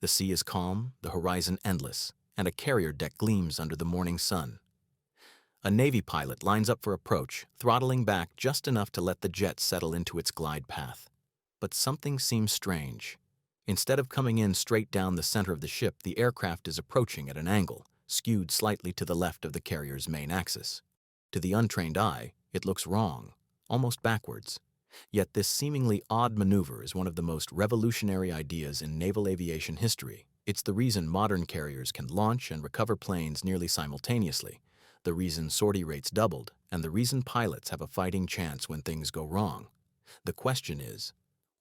The sea is calm, the horizon endless, and a carrier deck gleams under the morning sun. A Navy pilot lines up for approach, throttling back just enough to let the jet settle into its glide path. But something seems strange. Instead of coming in straight down the center of the ship, the aircraft is approaching at an angle, skewed slightly to the left of the carrier's main axis. To the untrained eye, it looks wrong, almost backwards. Yet this seemingly odd maneuver is one of the most revolutionary ideas in naval aviation history. It's the reason modern carriers can launch and recover planes nearly simultaneously, the reason sortie rates doubled, and the reason pilots have a fighting chance when things go wrong. The question is,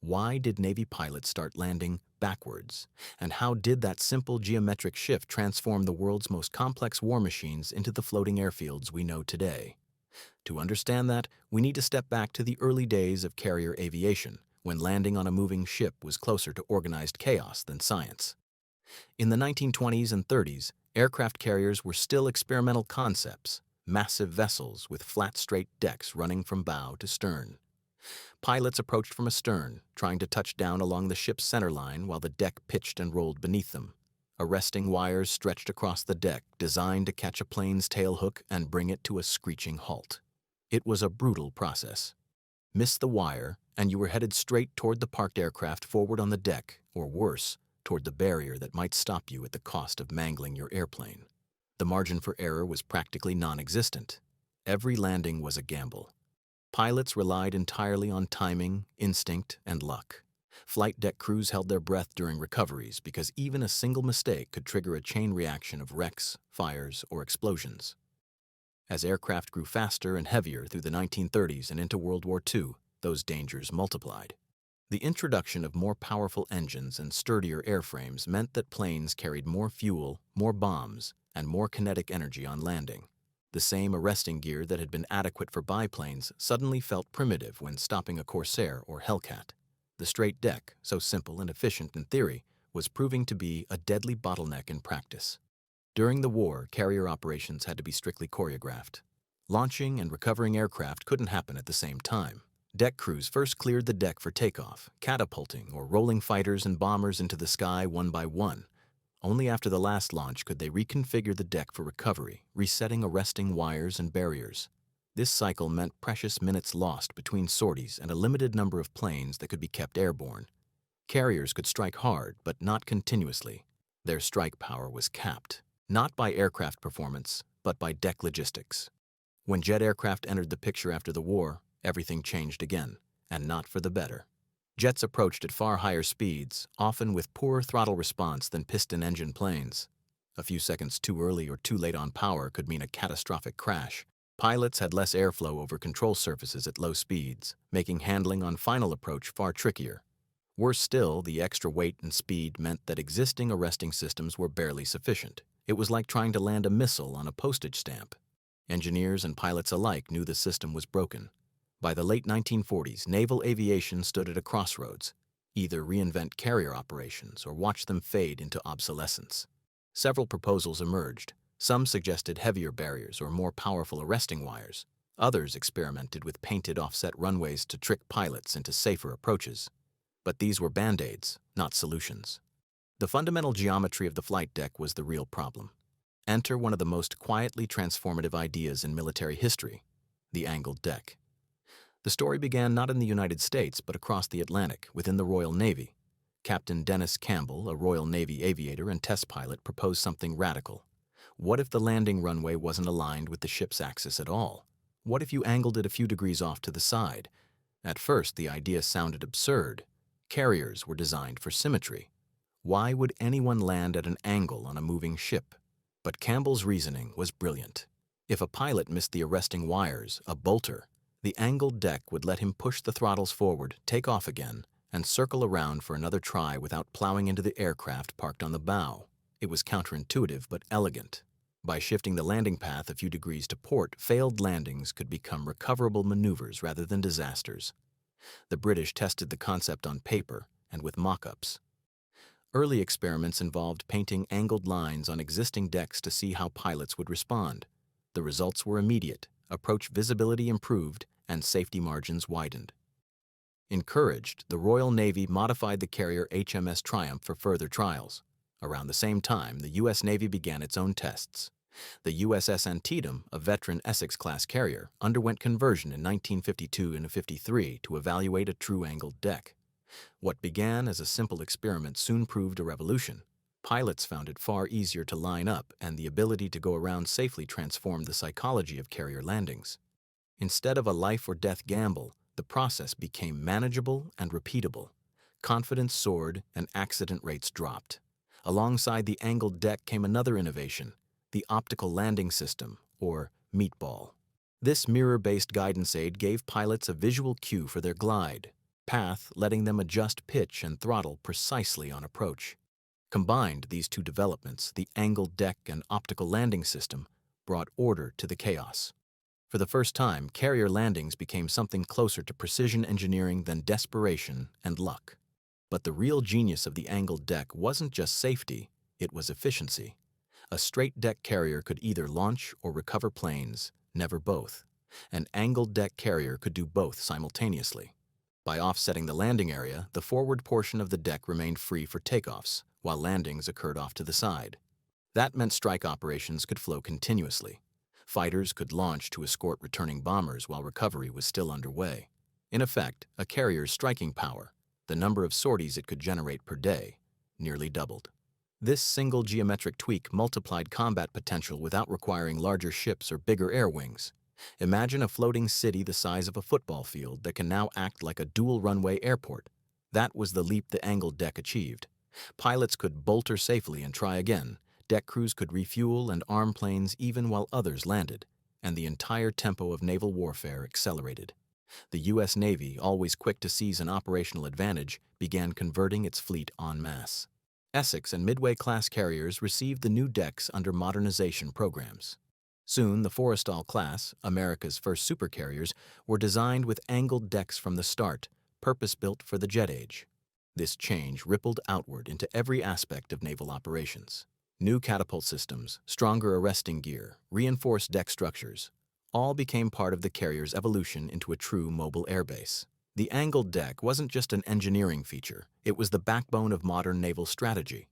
why did Navy pilots start landing backwards? And how did that simple geometric shift transform the world's most complex war machines into the floating airfields we know today? To understand that, we need to step back to the early days of carrier aviation, when landing on a moving ship was closer to organized chaos than science. In the 1920s and 30s, aircraft carriers were still experimental concepts, massive vessels with flat, straight decks running from bow to stern. Pilots approached from astern, trying to touch down along the ship's centerline while the deck pitched and rolled beneath them. Arresting wires stretched across the deck, designed to catch a plane's tailhook and bring it to a screeching halt. It was a brutal process. Miss the wire, and you were headed straight toward the parked aircraft forward on the deck, or worse, toward the barrier that might stop you at the cost of mangling your airplane. The margin for error was practically non-existent. Every landing was a gamble. Pilots relied entirely on timing, instinct, and luck. Flight deck crews held their breath during recoveries because even a single mistake could trigger a chain reaction of wrecks, fires, or explosions. As aircraft grew faster and heavier through the 1930s and into World War II, those dangers multiplied. The introduction of more powerful engines and sturdier airframes meant that planes carried more fuel, more bombs, and more kinetic energy on landing. The same arresting gear that had been adequate for biplanes suddenly felt primitive when stopping a Corsair or Hellcat. The straight deck, so simple and efficient in theory, was proving to be a deadly bottleneck in practice. During the war, carrier operations had to be strictly choreographed. Launching and recovering aircraft couldn't happen at the same time. Deck crews first cleared the deck for takeoff, catapulting or rolling fighters and bombers into the sky one by one. Only after the last launch could they reconfigure the deck for recovery, resetting arresting wires and barriers. This cycle meant precious minutes lost between sorties and a limited number of planes that could be kept airborne. Carriers could strike hard, but not continuously. Their strike power was capped, not by aircraft performance, but by deck logistics. When jet aircraft entered the picture after the war, everything changed again, and not for the better. Jets approached at far higher speeds, often with poorer throttle response than piston-engine planes. A few seconds too early or too late on power could mean a catastrophic crash. Pilots had less airflow over control surfaces at low speeds, making handling on final approach far trickier. Worse still, the extra weight and speed meant that existing arresting systems were barely sufficient. It was like trying to land a missile on a postage stamp. Engineers and pilots alike knew the system was broken. By the late 1940s, naval aviation stood at a crossroads: either reinvent carrier operations or watch them fade into obsolescence. Several proposals emerged. Some suggested heavier barriers or more powerful arresting wires. Others experimented with painted offset runways to trick pilots into safer approaches. But these were band-aids, not solutions. The fundamental geometry of the flight deck was the real problem. Enter one of the most quietly transformative ideas in military history: the angled deck. The story began not in the United States, but across the Atlantic, within the Royal Navy. Captain Dennis Campbell, a Royal Navy aviator and test pilot, proposed something radical. What if the landing runway wasn't aligned with the ship's axis at all? What if you angled it a few degrees off to the side? At first, the idea sounded absurd. Carriers were designed for symmetry. Why would anyone land at an angle on a moving ship? But Campbell's reasoning was brilliant. If a pilot missed the arresting wires, a bolter, the angled deck would let him push the throttles forward, take off again, and circle around for another try without plowing into the aircraft parked on the bow. It was counterintuitive but elegant. By shifting the landing path a few degrees to port, failed landings could become recoverable maneuvers rather than disasters. The British tested the concept on paper and with mock-ups. Early experiments involved painting angled lines on existing decks to see how pilots would respond. The results were immediate. Approach visibility improved, and safety margins widened. Encouraged, the Royal Navy modified the carrier HMS Triumph for further trials. Around the same time, the U.S. Navy began its own tests. The USS Antietam, a veteran Essex-class carrier, underwent conversion in 1952 and 53 to evaluate a true angled deck. What began as a simple experiment soon proved a revolution. Pilots found it far easier to line up, and the ability to go around safely transformed the psychology of carrier landings. Instead of a life-or-death gamble, the process became manageable and repeatable. Confidence soared and accident rates dropped. Alongside the angled deck came another innovation, the optical landing system, or meatball. This mirror-based guidance aid gave pilots a visual cue for their glide path, letting them adjust pitch and throttle precisely on approach. Combined, these two developments, the angled deck and optical landing system, brought order to the chaos. For the first time, carrier landings became something closer to precision engineering than desperation and luck. But the real genius of the angled deck wasn't just safety, it was efficiency. A straight-deck carrier could either launch or recover planes, never both. An angled deck carrier could do both simultaneously. By offsetting the landing area, the forward portion of the deck remained free for takeoffs, while landings occurred off to the side. That meant strike operations could flow continuously. Fighters could launch to escort returning bombers while recovery was still underway. In effect, a carrier's striking power, the number of sorties it could generate per day, nearly doubled. This single geometric tweak multiplied combat potential without requiring larger ships or bigger air wings. Imagine a floating city the size of a football field that can now act like a dual-runway airport. That was the leap the angled deck achieved. Pilots could bolter safely and try again. Deck crews could refuel and arm planes even while others landed, and the entire tempo of naval warfare accelerated. The U.S. Navy, always quick to seize an operational advantage, began converting its fleet en masse. Essex and Midway-class carriers received the new decks under modernization programs. Soon, the Forrestal class, America's first supercarriers, were designed with angled decks from the start, purpose-built for the jet age. This change rippled outward into every aspect of naval operations. New catapult systems, stronger arresting gear, reinforced deck structures, all became part of the carrier's evolution into a true mobile airbase. The angled deck wasn't just an engineering feature, it was the backbone of modern naval strategy.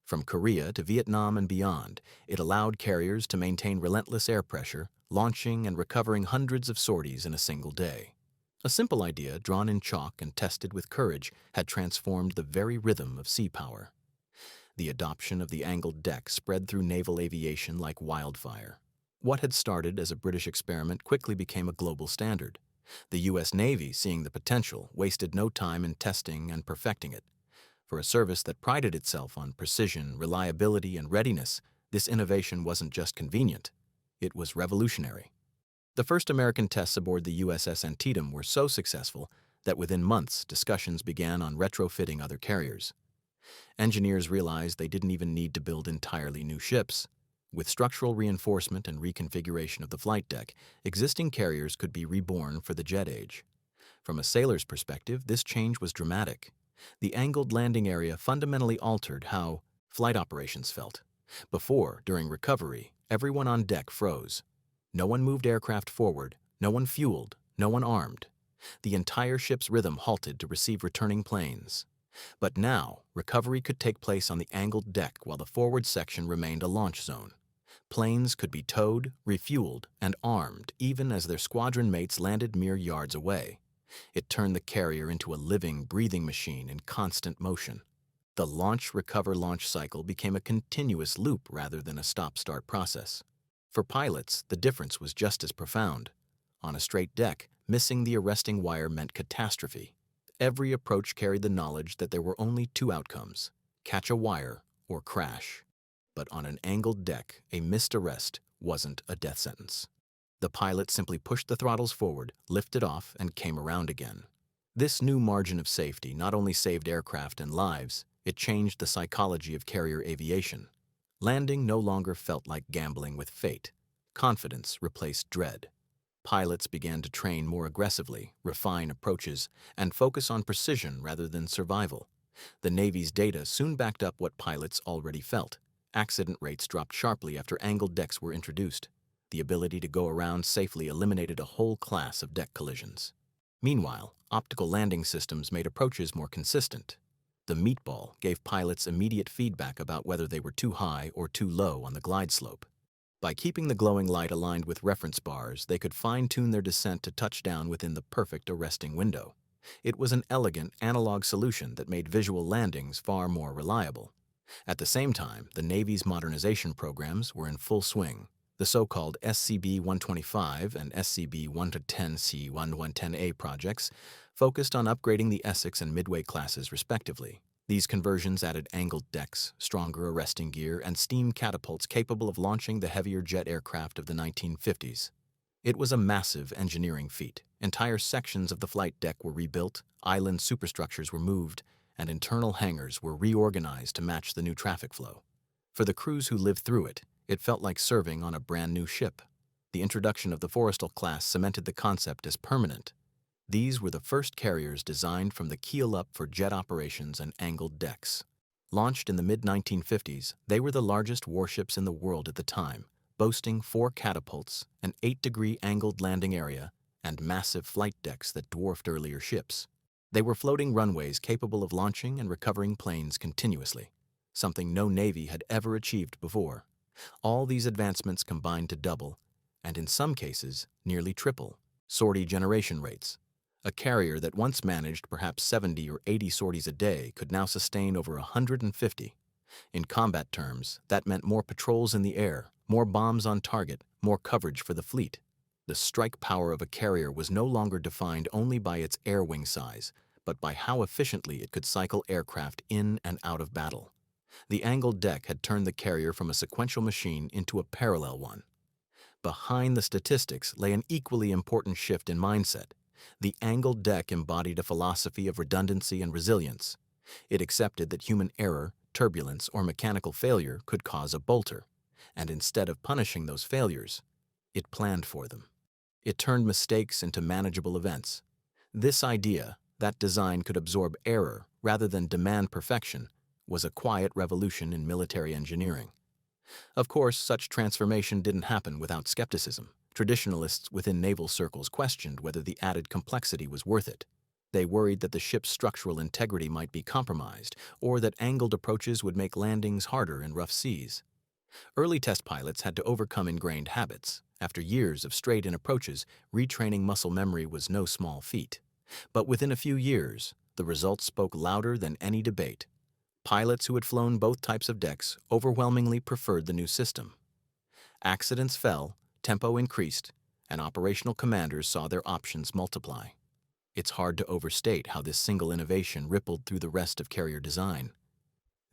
From Korea to Vietnam and beyond, it allowed carriers to maintain relentless air pressure, launching and recovering hundreds of sorties in a single day. A simple idea, drawn in chalk and tested with courage, had transformed the very rhythm of sea power. The adoption of the angled deck spread through naval aviation like wildfire. What had started as a British experiment quickly became a global standard. The U.S. Navy, seeing the potential, wasted no time in testing and perfecting it. For a service that prided itself on precision, reliability, and readiness, this innovation wasn't just convenient, it was revolutionary. The first American tests aboard the USS Antietam were so successful that within months discussions began on retrofitting other carriers. Engineers realized they didn't even need to build entirely new ships. With structural reinforcement and reconfiguration of the flight deck, existing carriers could be reborn for the jet age. From a sailor's perspective, this change was dramatic. The angled landing area fundamentally altered how flight operations felt. Before, during recovery, everyone on deck froze. No one moved aircraft forward, no one fueled, no one armed. The entire ship's rhythm halted to receive returning planes. But now, recovery could take place on the angled deck while the forward section remained a launch zone. Planes could be towed, refueled, and armed even as their squadron mates landed mere yards away. It turned the carrier into a living, breathing machine in constant motion. The launch-recover-launch cycle became a continuous loop rather than a stop-start process. For pilots, the difference was just as profound. On a straight deck, missing the arresting wire meant catastrophe. Every approach carried the knowledge that there were only two outcomes: catch a wire or crash. But on an angled deck, a missed arrest wasn't a death sentence. The pilot simply pushed the throttles forward, lifted off, and came around again. This new margin of safety not only saved aircraft and lives, it changed the psychology of carrier aviation. Landing no longer felt like gambling with fate. Confidence replaced dread. Pilots began to train more aggressively, refine approaches, and focus on precision rather than survival. The Navy's data soon backed up what pilots already felt. Accident rates dropped sharply after angled decks were introduced. The ability to go around safely eliminated a whole class of deck collisions. Meanwhile, optical landing systems made approaches more consistent. The meatball gave pilots immediate feedback about whether they were too high or too low on the glide slope. By keeping the glowing light aligned with reference bars, they could fine-tune their descent to touch down within the perfect arresting window. It was an elegant, analog solution that made visual landings far more reliable. At the same time, the Navy's modernization programs were in full swing. The so-called SCB-125 and SCB-110C-1110A projects focused on upgrading the Essex and Midway classes respectively. These conversions added angled decks, stronger arresting gear, and steam catapults capable of launching the heavier jet aircraft of the 1950s. It was a massive engineering feat. Entire sections of the flight deck were rebuilt, island superstructures were moved, and internal hangars were reorganized to match the new traffic flow. For the crews who lived through it, it felt like serving on a brand new ship. The introduction of the Forrestal class cemented the concept as permanent. These were the first carriers designed from the keel up for jet operations and angled decks. Launched in the mid-1950s, they were the largest warships in the world at the time, boasting 4 catapults, an 8-degree angled landing area, and massive flight decks that dwarfed earlier ships. They were floating runways capable of launching and recovering planes continuously, something no Navy had ever achieved before. All these advancements combined to double, and in some cases, nearly triple, sortie generation rates. A carrier that once managed perhaps 70 or 80 sorties a day could now sustain over 150. In combat terms, that meant more patrols in the air, more bombs on target, more coverage for the fleet. The strike power of a carrier was no longer defined only by its air wing size, but by how efficiently it could cycle aircraft in and out of battle. The angled deck had turned the carrier from a sequential machine into a parallel one. Behind the statistics lay an equally important shift in mindset. The angled deck embodied a philosophy of redundancy and resilience. It accepted that human error, turbulence, or mechanical failure could cause a bolter, and instead of punishing those failures, it planned for them. It turned mistakes into manageable events. This idea, that design could absorb error rather than demand perfection, was a quiet revolution in military engineering. Of course, such transformation didn't happen without skepticism. Traditionalists within naval circles questioned whether the added complexity was worth it. They worried that the ship's structural integrity might be compromised, or that angled approaches would make landings harder in rough seas. Early test pilots had to overcome ingrained habits. After years of straight-in approaches, retraining muscle memory was no small feat. But within a few years, the results spoke louder than any debate. Pilots who had flown both types of decks overwhelmingly preferred the new system. Accidents fell, tempo increased, and operational commanders saw their options multiply. It's hard to overstate how this single innovation rippled through the rest of carrier design.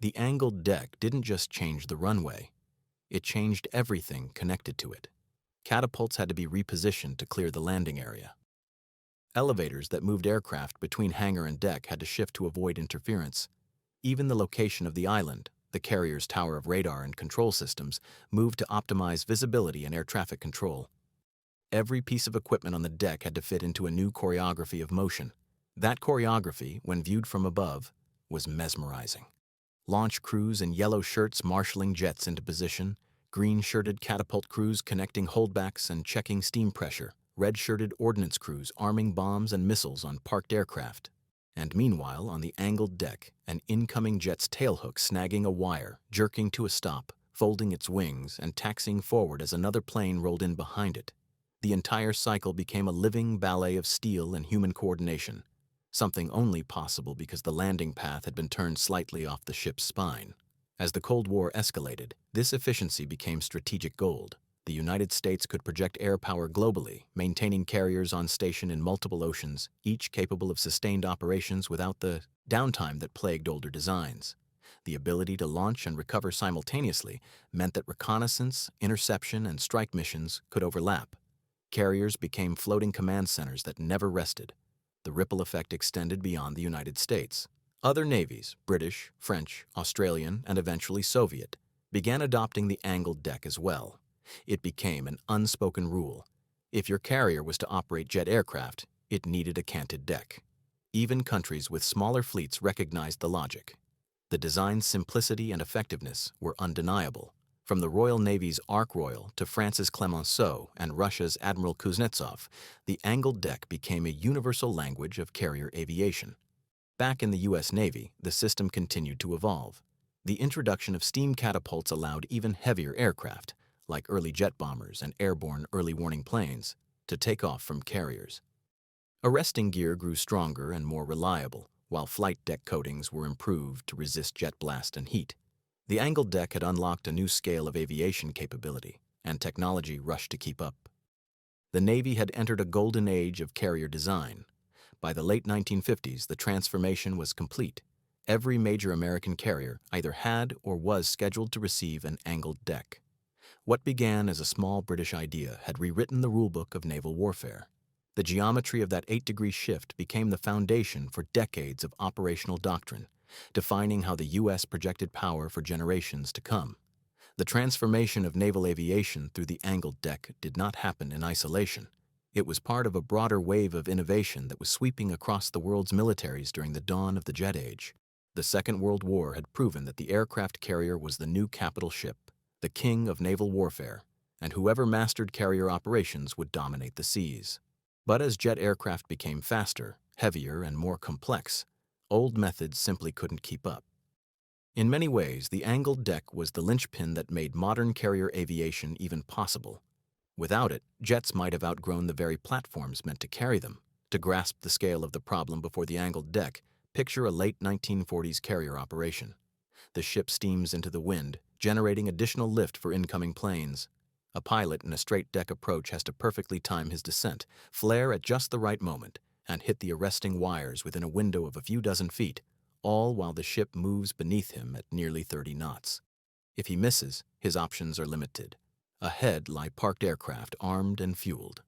The angled deck didn't just change the runway, it changed everything connected to it. Catapults had to be repositioned to clear the landing area. Elevators that moved aircraft between hangar and deck had to shift to avoid interference. Even the location of the island, the carrier's tower of radar and control systems, moved to optimize visibility and air traffic control. Every piece of equipment on the deck had to fit into a new choreography of motion. That choreography, when viewed from above, was mesmerizing. Launch crews in yellow shirts marshalling jets into position, green-shirted catapult crews connecting holdbacks and checking steam pressure, red-shirted ordnance crews arming bombs and missiles on parked aircraft. And meanwhile, on the angled deck, an incoming jet's tailhook snagging a wire, jerking to a stop, folding its wings, and taxiing forward as another plane rolled in behind it. The entire cycle became a living ballet of steel and human coordination, something only possible because the landing path had been turned slightly off the ship's spine. As the Cold War escalated, this efficiency became strategic gold. The United States could project air power globally, maintaining carriers on station in multiple oceans, each capable of sustained operations without the downtime that plagued older designs. The ability to launch and recover simultaneously meant that reconnaissance, interception, and strike missions could overlap. Carriers became floating command centers that never rested. The ripple effect extended beyond the United States. Other navies, British, French, Australian, and eventually Soviet, began adopting the angled deck as well. It became an unspoken rule. If your carrier was to operate jet aircraft, it needed a canted deck. Even countries with smaller fleets recognized the logic. The design's simplicity and effectiveness were undeniable. From the Royal Navy's Ark Royal to France's Clemenceau and Russia's Admiral Kuznetsov, the angled deck became a universal language of carrier aviation. Back in the U.S. Navy, the system continued to evolve. The introduction of steam catapults allowed even heavier aircraft, like early jet bombers and airborne early warning planes, to take off from carriers. Arresting gear grew stronger and more reliable, while flight deck coatings were improved to resist jet blast and heat. The angled deck had unlocked a new scale of aviation capability, and technology rushed to keep up. The Navy had entered a golden age of carrier design. By the late 1950s, the transformation was complete. Every major American carrier either had or was scheduled to receive an angled deck. What began as a small British idea had rewritten the rulebook of naval warfare. The geometry of that 8-degree shift became the foundation for decades of operational doctrine, defining how the U.S. projected power for generations to come. The transformation of naval aviation through the angled deck did not happen in isolation. It was part of a broader wave of innovation that was sweeping across the world's militaries during the dawn of the jet age. The Second World War had proven that the aircraft carrier was the new capital ship, the king of naval warfare, and whoever mastered carrier operations would dominate the seas. But as jet aircraft became faster, heavier, and more complex, old methods simply couldn't keep up. In many ways, the angled deck was the linchpin that made modern carrier aviation even possible. Without it, jets might have outgrown the very platforms meant to carry them. To grasp the scale of the problem before the angled deck, picture a late 1940s carrier operation. The ship steams into the wind, generating additional lift for incoming planes. A pilot in a straight-deck approach has to perfectly time his descent, flare at just the right moment, and hit the arresting wires within a window of a few dozen feet, all while the ship moves beneath him at nearly 30 knots. If he misses, his options are limited. Ahead lie parked aircraft armed and fueled.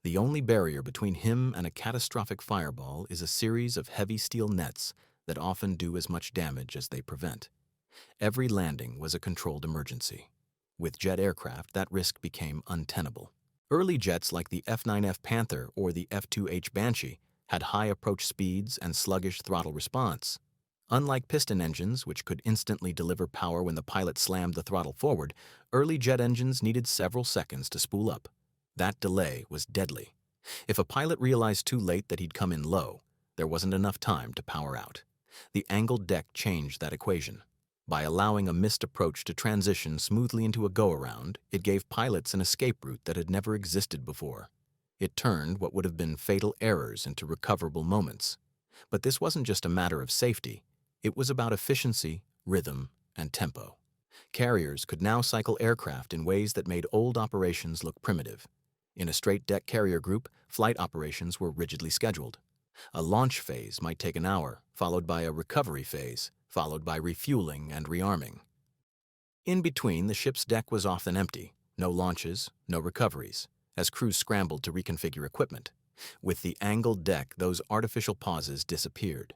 The only barrier between him and a catastrophic fireball is a series of heavy steel nets that often do as much damage as they prevent. Every landing was a controlled emergency. With jet aircraft, that risk became untenable. Early jets like the F-9F Panther or the F-2H Banshee had high approach speeds and sluggish throttle response. Unlike piston engines, which could instantly deliver power when the pilot slammed the throttle forward, early jet engines needed several seconds to spool up. That delay was deadly. If a pilot realized too late that he'd come in low, there wasn't enough time to power out. The angled deck changed that equation. By allowing a missed approach to transition smoothly into a go-around, it gave pilots an escape route that had never existed before. It turned what would have been fatal errors into recoverable moments. But this wasn't just a matter of safety. It was about efficiency, rhythm, and tempo. Carriers could now cycle aircraft in ways that made old operations look primitive. In a straight-deck carrier group, flight operations were rigidly scheduled. A launch phase might take an hour, followed by a recovery phase, followed by refueling and rearming. In between, the ship's deck was often empty, no launches, no recoveries, as crews scrambled to reconfigure equipment. With the angled deck, those artificial pauses disappeared.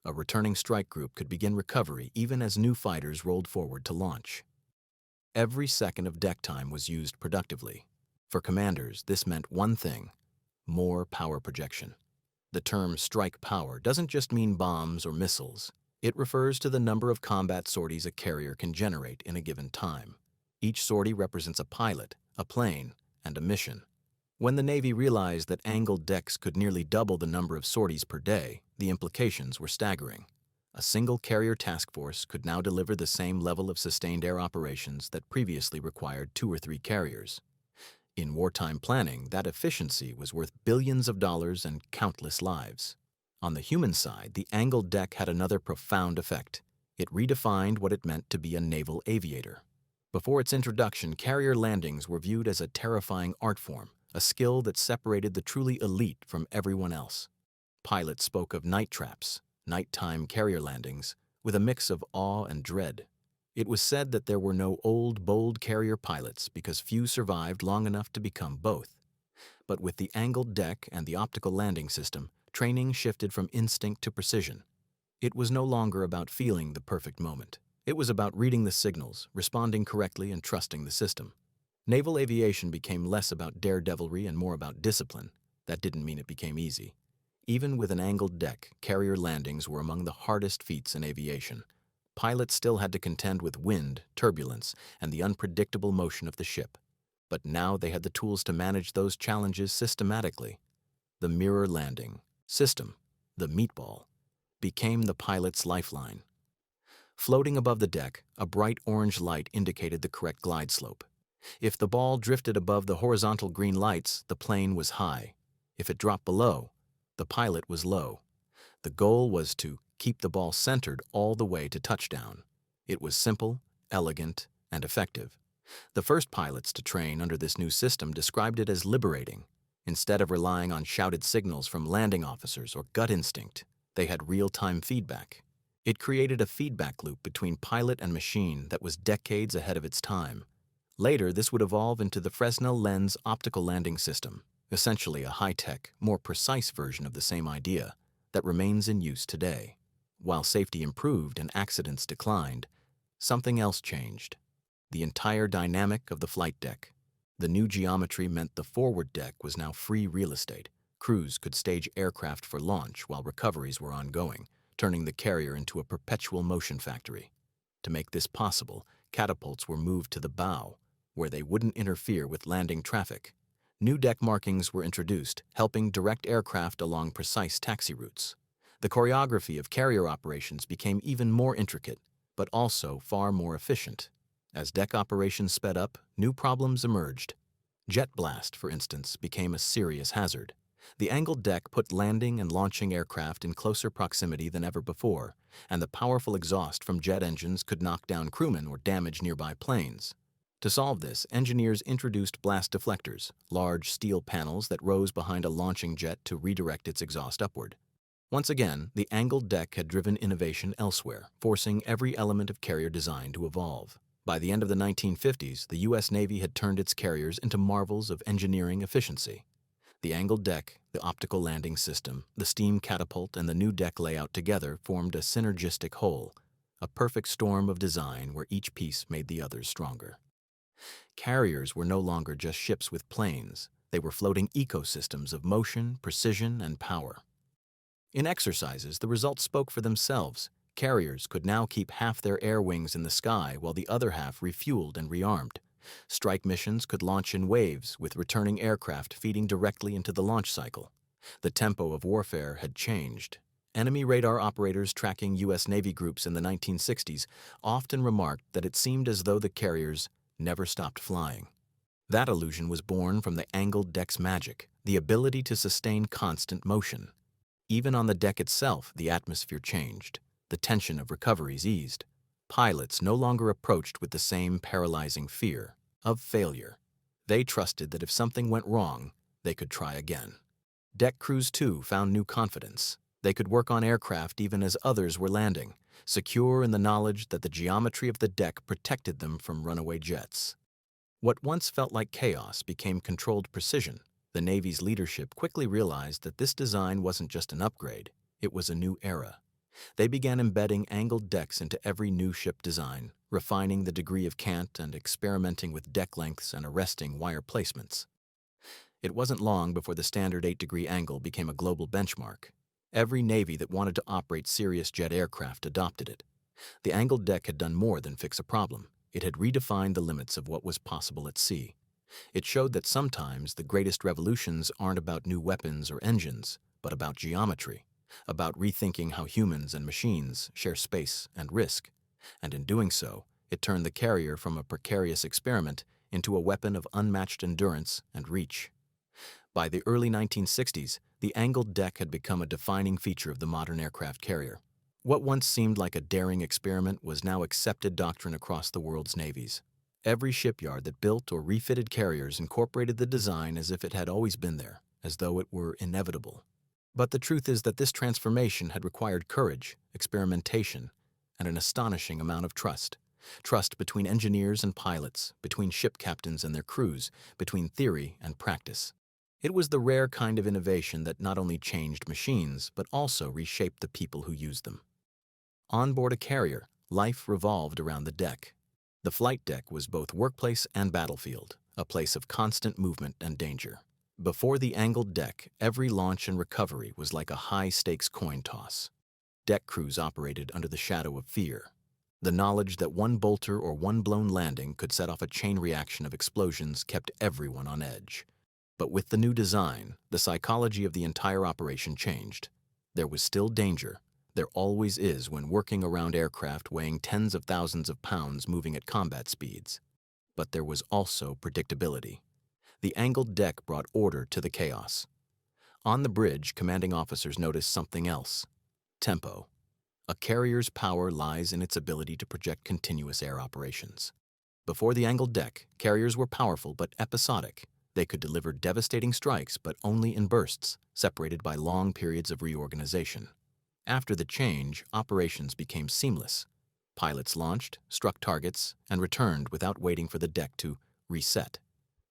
A returning strike group could begin recovery even as new fighters rolled forward to launch. Every second of deck time was used productively. For commanders, this meant one thing: more power projection. The term strike power doesn't just mean bombs or missiles. It refers to the number of combat sorties a carrier can generate in a given time. Each sortie represents a pilot, a plane, and a mission. When the Navy realized that angled decks could nearly double the number of sorties per day, the implications were staggering. A single carrier task force could now deliver the same level of sustained air operations that previously required 2 or 3 carriers. In wartime planning, that efficiency was worth billions of dollars and countless lives. On the human side, the angled deck had another profound effect. It redefined what it meant to be a naval aviator. Before its introduction, carrier landings were viewed as a terrifying art form, a skill that separated the truly elite from everyone else. Pilots spoke of night traps, nighttime carrier landings, with a mix of awe and dread. It was said that there were no old, bold carrier pilots because few survived long enough to become both. But with the angled deck and the optical landing system, training shifted from instinct to precision. It was no longer about feeling the perfect moment. It was about reading the signals, responding correctly, and trusting the system. Naval aviation became less about daredevilry and more about discipline. That didn't mean it became easy. Even with an angled deck, carrier landings were among the hardest feats in aviation. Pilots still had to contend with wind, turbulence, and the unpredictable motion of the ship. But now they had the tools to manage those challenges systematically. The mirror landing system, the meatball, became the pilot's lifeline. Floating above the deck, a bright orange light indicated the correct glide slope. If the ball drifted above the horizontal green lights, the plane was high. If it dropped below, the pilot was low. The goal was to keep the ball centered all the way to touchdown. It was simple, elegant, and effective. The first pilots to train under this new system described it as liberating. Instead of relying on shouted signals from landing officers or gut instinct, they had real-time feedback. It created a feedback loop between pilot and machine that was decades ahead of its time. Later, this would evolve into the Fresnel lens optical landing system, essentially a high-tech, more precise version of the same idea that remains in use today. While safety improved and accidents declined, something else changed: the entire dynamic of the flight deck. The new geometry meant the forward deck was now free real estate. Crews could stage aircraft for launch while recoveries were ongoing, turning the carrier into a perpetual motion factory. To make this possible, catapults were moved to the bow, where they wouldn't interfere with landing traffic. New deck markings were introduced, helping direct aircraft along precise taxi routes. The choreography of carrier operations became even more intricate, but also far more efficient. As deck operations sped up, new problems emerged. Jet blast, for instance, became a serious hazard. The angled deck put landing and launching aircraft in closer proximity than ever before, and the powerful exhaust from jet engines could knock down crewmen or damage nearby planes. To solve this, engineers introduced blast deflectors, large steel panels that rose behind a launching jet to redirect its exhaust upward. Once again, the angled deck had driven innovation elsewhere, forcing every element of carrier design to evolve. By the end of the 1950s, the U.S. Navy had turned its carriers into marvels of engineering efficiency. The angled deck, the optical landing system, the steam catapult, and the new deck layout together formed a synergistic whole, a perfect storm of design where each piece made the others stronger. Carriers were no longer just ships with planes. They were floating ecosystems of motion, precision, and power. In exercises, the results spoke for themselves. Carriers could now keep half their air wings in the sky while the other half refueled and rearmed. Strike missions could launch in waves, with returning aircraft feeding directly into the launch cycle. The tempo of warfare had changed. Enemy radar operators tracking U.S. Navy groups in the 1960s often remarked that it seemed as though the carriers never stopped flying. That illusion was born from the angled deck's magic, the ability to sustain constant motion. Even on the deck itself, the atmosphere changed. The tension of recoveries eased. Pilots no longer approached with the same paralyzing fear of failure. They trusted that if something went wrong, they could try again. Deck crews, too, found new confidence. They could work on aircraft even as others were landing, secure in the knowledge that the geometry of the deck protected them from runaway jets. What once felt like chaos became controlled precision. The Navy's leadership quickly realized that this design wasn't just an upgrade, it was a new era. They began embedding angled decks into every new ship design, refining the degree of cant and experimenting with deck lengths and arresting wire placements. It wasn't long before the standard 8-degree angle became a global benchmark. Every Navy that wanted to operate serious jet aircraft adopted it. The angled deck had done more than fix a problem. It had redefined the limits of what was possible at sea. It showed that sometimes the greatest revolutions aren't about new weapons or engines, but about geometry, about rethinking how humans and machines share space and risk. And in doing so, it turned the carrier from a precarious experiment into a weapon of unmatched endurance and reach. By the early 1960s, the angled deck had become a defining feature of the modern aircraft carrier. What once seemed like a daring experiment was now accepted doctrine across the world's navies. Every shipyard that built or refitted carriers incorporated the design as if it had always been there, as though it were inevitable. But the truth is that this transformation had required courage, experimentation, and an astonishing amount of trust. Trust between engineers and pilots, between ship captains and their crews, between theory and practice. It was the rare kind of innovation that not only changed machines, but also reshaped the people who used them. On board a carrier, life revolved around the deck. The flight deck was both workplace and battlefield, a place of constant movement and danger. Before the angled deck, every launch and recovery was like a high-stakes coin toss. Deck crews operated under the shadow of fear. The knowledge that one bolter or one blown landing could set off a chain reaction of explosions kept everyone on edge. But with the new design, the psychology of the entire operation changed. There was still danger, There always is when working around aircraft weighing tens of thousands of pounds moving at combat speeds. But there was also predictability. The angled deck brought order to the chaos. On the bridge, commanding officers noticed something else: tempo. A carrier's power lies in its ability to project continuous air operations. Before the angled deck, carriers were powerful but episodic. They could deliver devastating strikes, but only in bursts, separated by long periods of reorganization. After the change, operations became seamless. Pilots launched, struck targets, and returned without waiting for the deck to reset.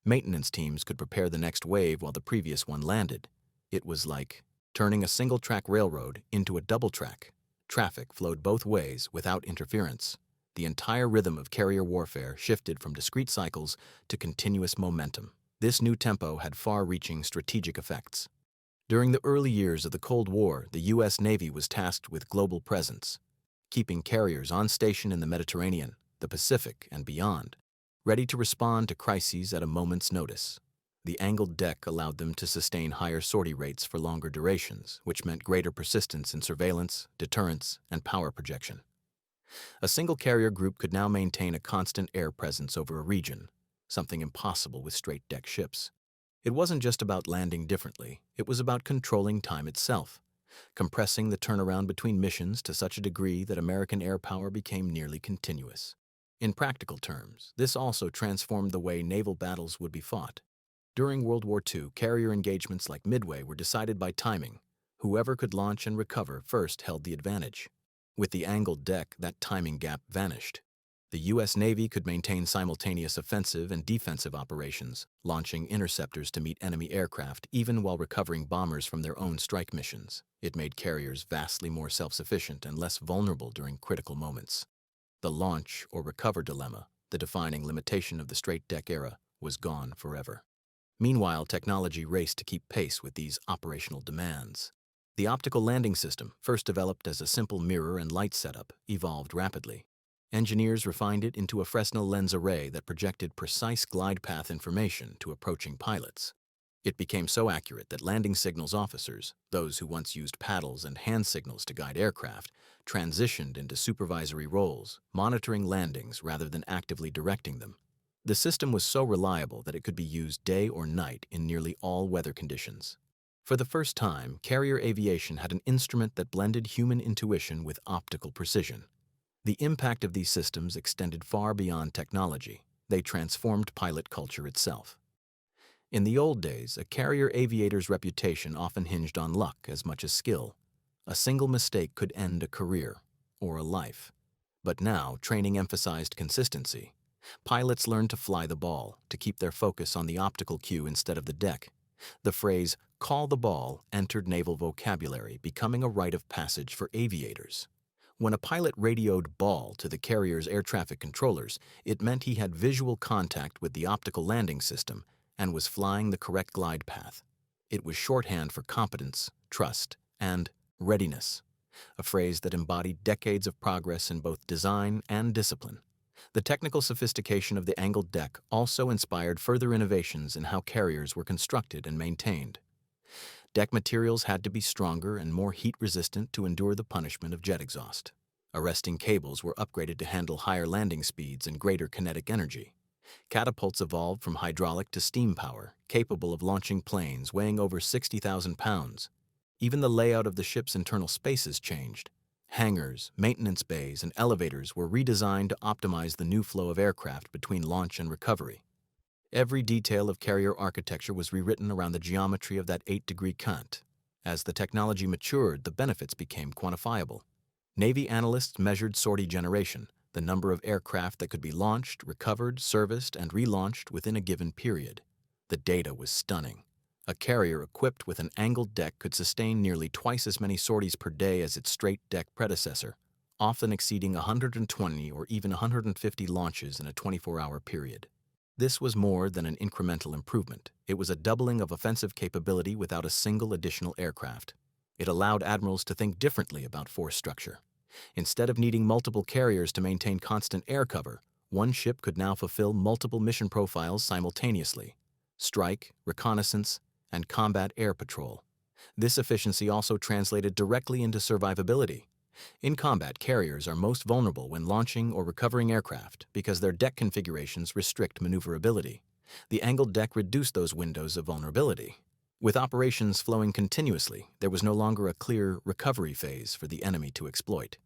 Maintenance teams could prepare the next wave while the previous one landed. It was like turning a single-track railroad into a double-track. Traffic flowed both ways without interference. The entire rhythm of carrier warfare shifted from discrete cycles to continuous momentum. This new tempo had far-reaching strategic effects. During the early years of the Cold War, the U.S. Navy was tasked with global presence, keeping carriers on station in the Mediterranean, the Pacific, and beyond, ready to respond to crises at a moment's notice. The angled deck allowed them to sustain higher sortie rates for longer durations, which meant greater persistence in surveillance, deterrence, and power projection. A single carrier group could now maintain a constant air presence over a region, something impossible with straight-deck ships. It wasn't just about landing differently, it was about controlling time itself, compressing the turnaround between missions to such a degree that American air power became nearly continuous. In practical terms, this also transformed the way naval battles would be fought. During World War II, carrier engagements like Midway were decided by timing. Whoever could launch and recover first held the advantage. With the angled deck, that timing gap vanished. The U.S. Navy could maintain simultaneous offensive and defensive operations, launching interceptors to meet enemy aircraft even while recovering bombers from their own strike missions. It made carriers vastly more self-sufficient and less vulnerable during critical moments. The launch or recover dilemma, the defining limitation of the straight-deck era, was gone forever. Meanwhile, technology raced to keep pace with these operational demands. The optical landing system, first developed as a simple mirror and light setup, evolved rapidly. Engineers refined it into a Fresnel lens array that projected precise glide path information to approaching pilots. It became so accurate that landing signals officers, those who once used paddles and hand signals to guide aircraft, transitioned into supervisory roles, monitoring landings rather than actively directing them. The system was so reliable that it could be used day or night in nearly all weather conditions. For the first time, carrier aviation had an instrument that blended human intuition with optical precision. The impact of these systems extended far beyond technology. They transformed pilot culture itself. In the old days, a carrier aviator's reputation often hinged on luck as much as skill. A single mistake could end a career or a life. But now, training emphasized consistency. Pilots learned to fly the ball, to keep their focus on the optical cue instead of the deck. The phrase, "call the ball," entered naval vocabulary, becoming a rite of passage for aviators. When a pilot radioed "ball" to the carrier's air traffic controllers, it meant he had visual contact with the optical landing system and was flying the correct glide path. It was shorthand for competence, trust, and readiness, a phrase that embodied decades of progress in both design and discipline. The technical sophistication of the angled deck also inspired further innovations in how carriers were constructed and maintained. Deck materials had to be stronger and more heat-resistant to endure the punishment of jet exhaust. Arresting cables were upgraded to handle higher landing speeds and greater kinetic energy. Catapults evolved from hydraulic to steam power, capable of launching planes weighing over 60,000 pounds. Even the layout of the ship's internal spaces changed. Hangars, maintenance bays, and elevators were redesigned to optimize the new flow of aircraft between launch and recovery. Every detail of carrier architecture was rewritten around the geometry of that 8-degree cant. As the technology matured, the benefits became quantifiable. Navy analysts measured sortie generation, the number of aircraft that could be launched, recovered, serviced, and relaunched within a given period. The data was stunning. A carrier equipped with an angled deck could sustain nearly twice as many sorties per day as its straight-deck predecessor, often exceeding 120 or even 150 launches in a 24-hour period. This was more than an incremental improvement. It was a doubling of offensive capability without a single additional aircraft. It allowed admirals to think differently about force structure. Instead of needing multiple carriers to maintain constant air cover, one ship could now fulfill multiple mission profiles simultaneously: strike, reconnaissance, and combat air patrol. This efficiency also translated directly into survivability. In combat, carriers are most vulnerable when launching or recovering aircraft because their deck configurations restrict maneuverability. The angled deck reduced those windows of vulnerability. With operations flowing continuously, there was no longer a clear recovery phase for the enemy to exploit.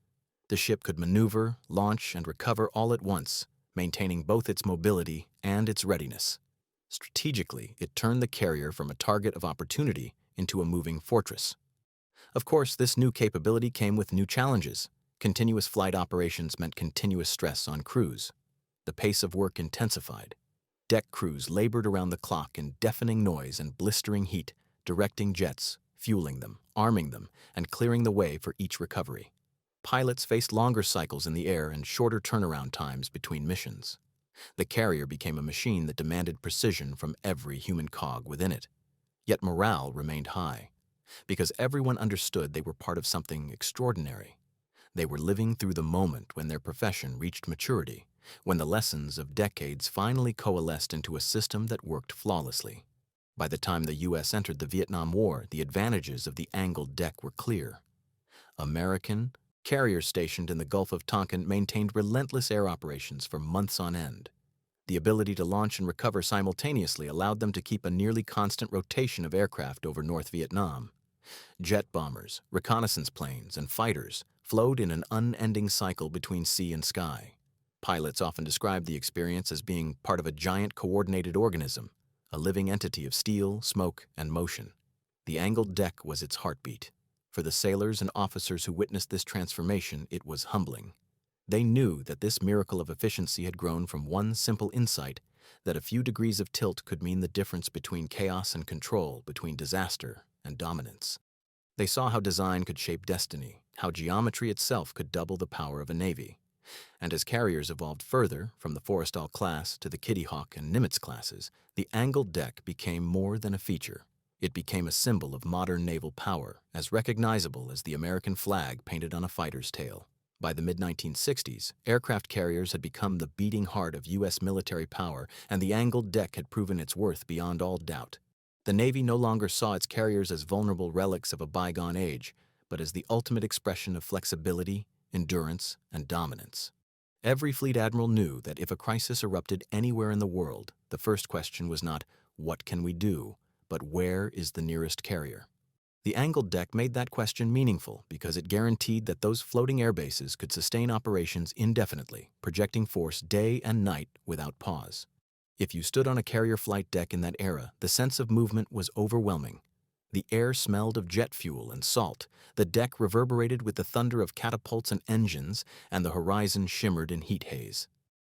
The ship could maneuver, launch, and recover all at once, maintaining both its mobility and its readiness. Strategically, it turned the carrier from a target of opportunity into a moving fortress. Of course, this new capability came with new challenges. Continuous flight operations meant continuous stress on crews. The pace of work intensified. Deck crews labored around the clock in deafening noise and blistering heat, directing jets, fueling them, arming them, and clearing the way for each recovery. Pilots faced longer cycles in the air and shorter turnaround times between missions. The carrier became a machine that demanded precision from every human cog within it. Yet morale remained high, because everyone understood they were part of something extraordinary. They were living through the moment when their profession reached maturity, when the lessons of decades finally coalesced into a system that worked flawlessly. By the time the U.S. entered the Vietnam War, the advantages of the angled deck were clear. American carriers stationed in the Gulf of Tonkin maintained relentless air operations for months on end. The ability to launch and recover simultaneously allowed them to keep a nearly constant rotation of aircraft over North Vietnam. Jet bombers, reconnaissance planes, and fighters flowed in an unending cycle between sea and sky. Pilots often described the experience as being part of a giant coordinated organism, a living entity of steel, smoke, and motion. The angled deck was its heartbeat. For the sailors and officers who witnessed this transformation, it was humbling. They knew that this miracle of efficiency had grown from one simple insight, that a few degrees of tilt could mean the difference between chaos and control, between disaster and dominance. They saw how design could shape destiny, how geometry itself could double the power of a navy. And as carriers evolved further, from the Forrestal class to the Kitty Hawk and Nimitz classes, the angled deck became more than a feature. It became a symbol of modern naval power, as recognizable as the American flag painted on a fighter's tail. By the mid-1960s, aircraft carriers had become the beating heart of U.S. military power, and the angled deck had proven its worth beyond all doubt. The Navy no longer saw its carriers as vulnerable relics of a bygone age, but as the ultimate expression of flexibility, endurance, and dominance. Every fleet admiral knew that if a crisis erupted anywhere in the world, the first question was not, "What can we do?" but "Where is the nearest carrier?" The angled deck made that question meaningful because it guaranteed that those floating air bases could sustain operations indefinitely, projecting force day and night without pause. If you stood on a carrier flight deck in that era, the sense of movement was overwhelming. The air smelled of jet fuel and salt, the deck reverberated with the thunder of catapults and engines, and the horizon shimmered in heat haze.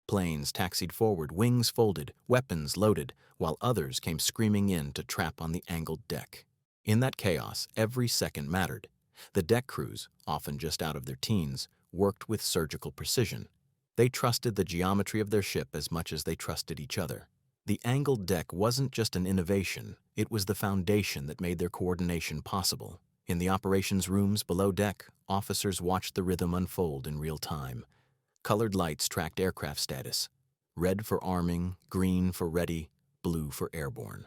Planes taxied forward, wings folded, weapons loaded, while others came screaming in to trap on the angled deck. In that chaos, every second mattered. The deck crews, often just out of their teens, worked with surgical precision. They trusted the geometry of their ship as much as they trusted each other. The angled deck wasn't just an innovation, it was the foundation that made their coordination possible. In the operations rooms below deck, officers watched the rhythm unfold in real time. Colored lights tracked aircraft status. Red for arming, green for ready, blue for airborne.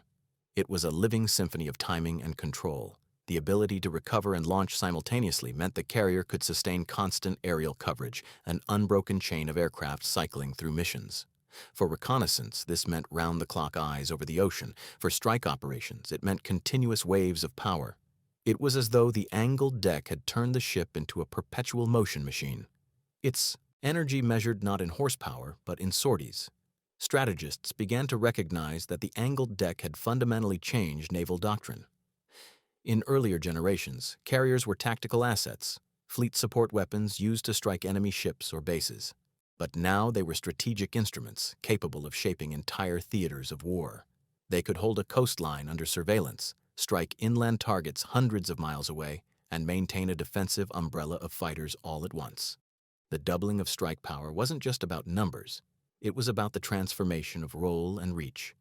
It was a living symphony of timing and control. The ability to recover and launch simultaneously meant the carrier could sustain constant aerial coverage, an unbroken chain of aircraft cycling through missions. For reconnaissance, this meant round-the-clock eyes over the ocean. For strike operations, it meant continuous waves of power. It was as though the angled deck had turned the ship into a perpetual motion machine. Its energy measured not in horsepower, but in sorties. Strategists began to recognize that the angled deck had fundamentally changed naval doctrine. In earlier generations, carriers were tactical assets, fleet support weapons used to strike enemy ships or bases. But now they were strategic instruments capable of shaping entire theaters of war. They could hold a coastline under surveillance, strike inland targets hundreds of miles away, and maintain a defensive umbrella of fighters all at once. The doubling of strike power wasn't just about numbers. It was about the transformation of role and reach.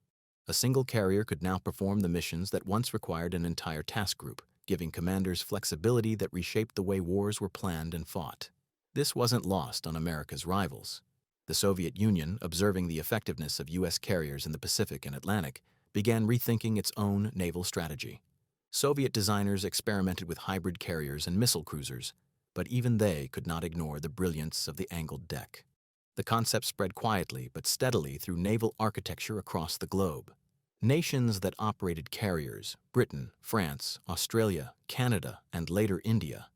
A single carrier could now perform the missions that once required an entire task group, giving commanders flexibility that reshaped the way wars were planned and fought. This wasn't lost on America's rivals. The Soviet Union, observing the effectiveness of U.S. carriers in the Pacific and Atlantic, began rethinking its own naval strategy. Soviet designers experimented with hybrid carriers and missile cruisers, but even they could not ignore the brilliance of the angled deck. The concept spread quietly but steadily through naval architecture across the globe. Nations that operated carriers, Britain, France, Australia, Canada, and later India,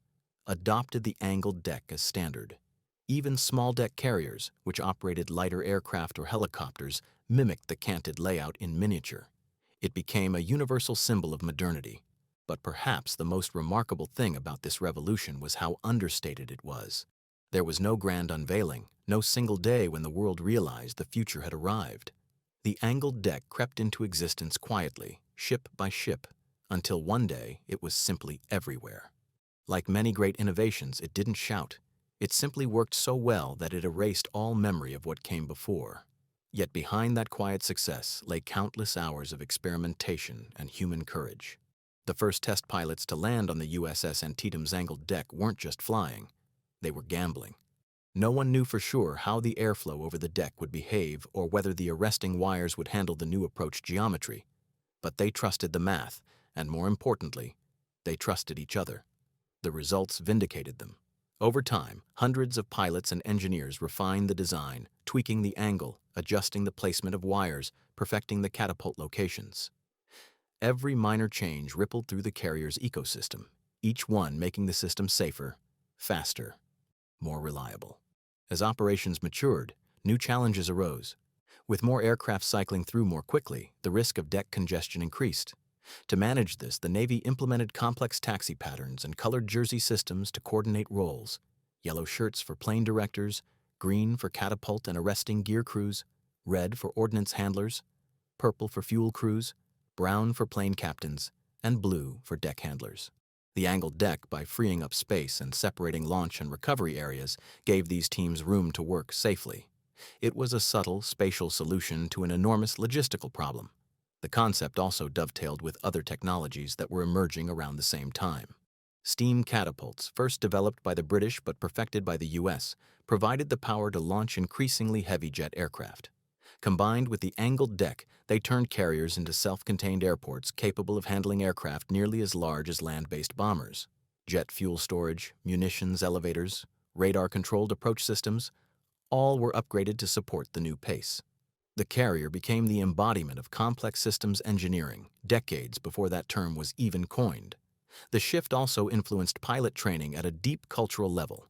adopted the angled deck as standard. Even small-deck carriers, which operated lighter aircraft or helicopters, mimicked the canted layout in miniature. It became a universal symbol of modernity. But perhaps the most remarkable thing about this revolution was how understated it was. There was no grand unveiling, no single day when the world realized the future had arrived. The angled deck crept into existence quietly, ship by ship, until one day it was simply everywhere. Like many great innovations, it didn't shout. It simply worked so well that it erased all memory of what came before. Yet behind that quiet success lay countless hours of experimentation and human courage. The first test pilots to land on the USS Antietam's angled deck weren't just flying, they were gambling. No one knew for sure how the airflow over the deck would behave or whether the arresting wires would handle the new approach geometry. But they trusted the math, and more importantly, they trusted each other. The results vindicated them. Over time, hundreds of pilots and engineers refined the design, tweaking the angle, adjusting the placement of wires, perfecting the catapult locations. Every minor change rippled through the carrier's ecosystem, each one making the system safer, faster, more reliable. As operations matured, new challenges arose. With more aircraft cycling through more quickly, the risk of deck congestion increased. To manage this, the Navy implemented complex taxi patterns and colored jersey systems to coordinate roles: yellow shirts for plane directors, green for catapult and arresting gear crews, red for ordnance handlers, purple for fuel crews, brown for plane captains, and blue for deck handlers. The angled deck, by freeing up space and separating launch and recovery areas, gave these teams room to work safely. It was a subtle, spatial solution to an enormous logistical problem. The concept also dovetailed with other technologies that were emerging around the same time. Steam catapults, first developed by the British but perfected by the US, provided the power to launch increasingly heavy jet aircraft. Combined with the angled deck, they turned carriers into self-contained airports capable of handling aircraft nearly as large as land-based bombers. Jet fuel storage, munitions elevators, radar-controlled approach systems, all were upgraded to support the new pace. The carrier became the embodiment of complex systems engineering, decades before that term was even coined. The shift also influenced pilot training at a deep cultural level.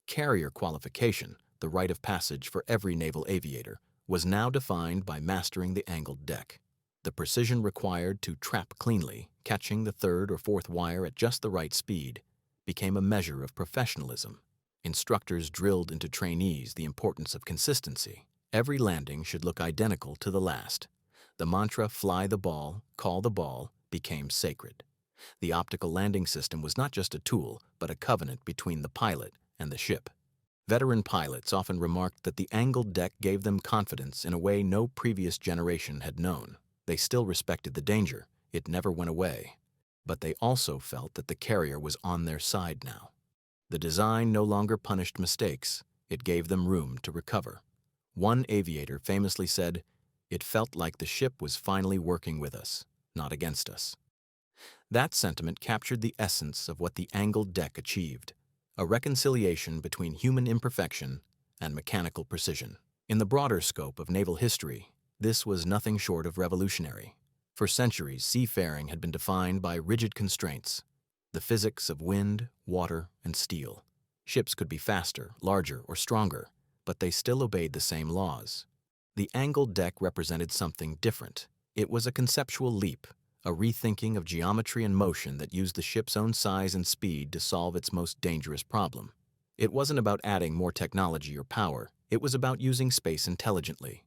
Carrier qualification, the rite of passage for every naval aviator, was now defined by mastering the angled deck. The precision required to trap cleanly, catching the third or fourth wire at just the right speed, became a measure of professionalism. Instructors drilled into trainees the importance of consistency. Every landing should look identical to the last. The mantra, "fly the ball, call the ball," became sacred. The optical landing system was not just a tool, but a covenant between the pilot and the ship. Veteran pilots often remarked that the angled deck gave them confidence in a way no previous generation had known. They still respected the danger. It never went away. But they also felt that the carrier was on their side now. The design no longer punished mistakes. It gave them room to recover. One aviator famously said, "It felt like the ship was finally working with us, not against us." That sentiment captured the essence of what the angled deck achieved: a reconciliation between human imperfection and mechanical precision. In the broader scope of naval history, this was nothing short of revolutionary. For centuries, seafaring had been defined by rigid constraints: the physics of wind, water, and steel. Ships could be faster, larger, or stronger, but they still obeyed the same laws. The angled deck represented something different. It was a conceptual leap, a rethinking of geometry and motion that used the ship's own size and speed to solve its most dangerous problem. It wasn't about adding more technology or power. It was about using space intelligently.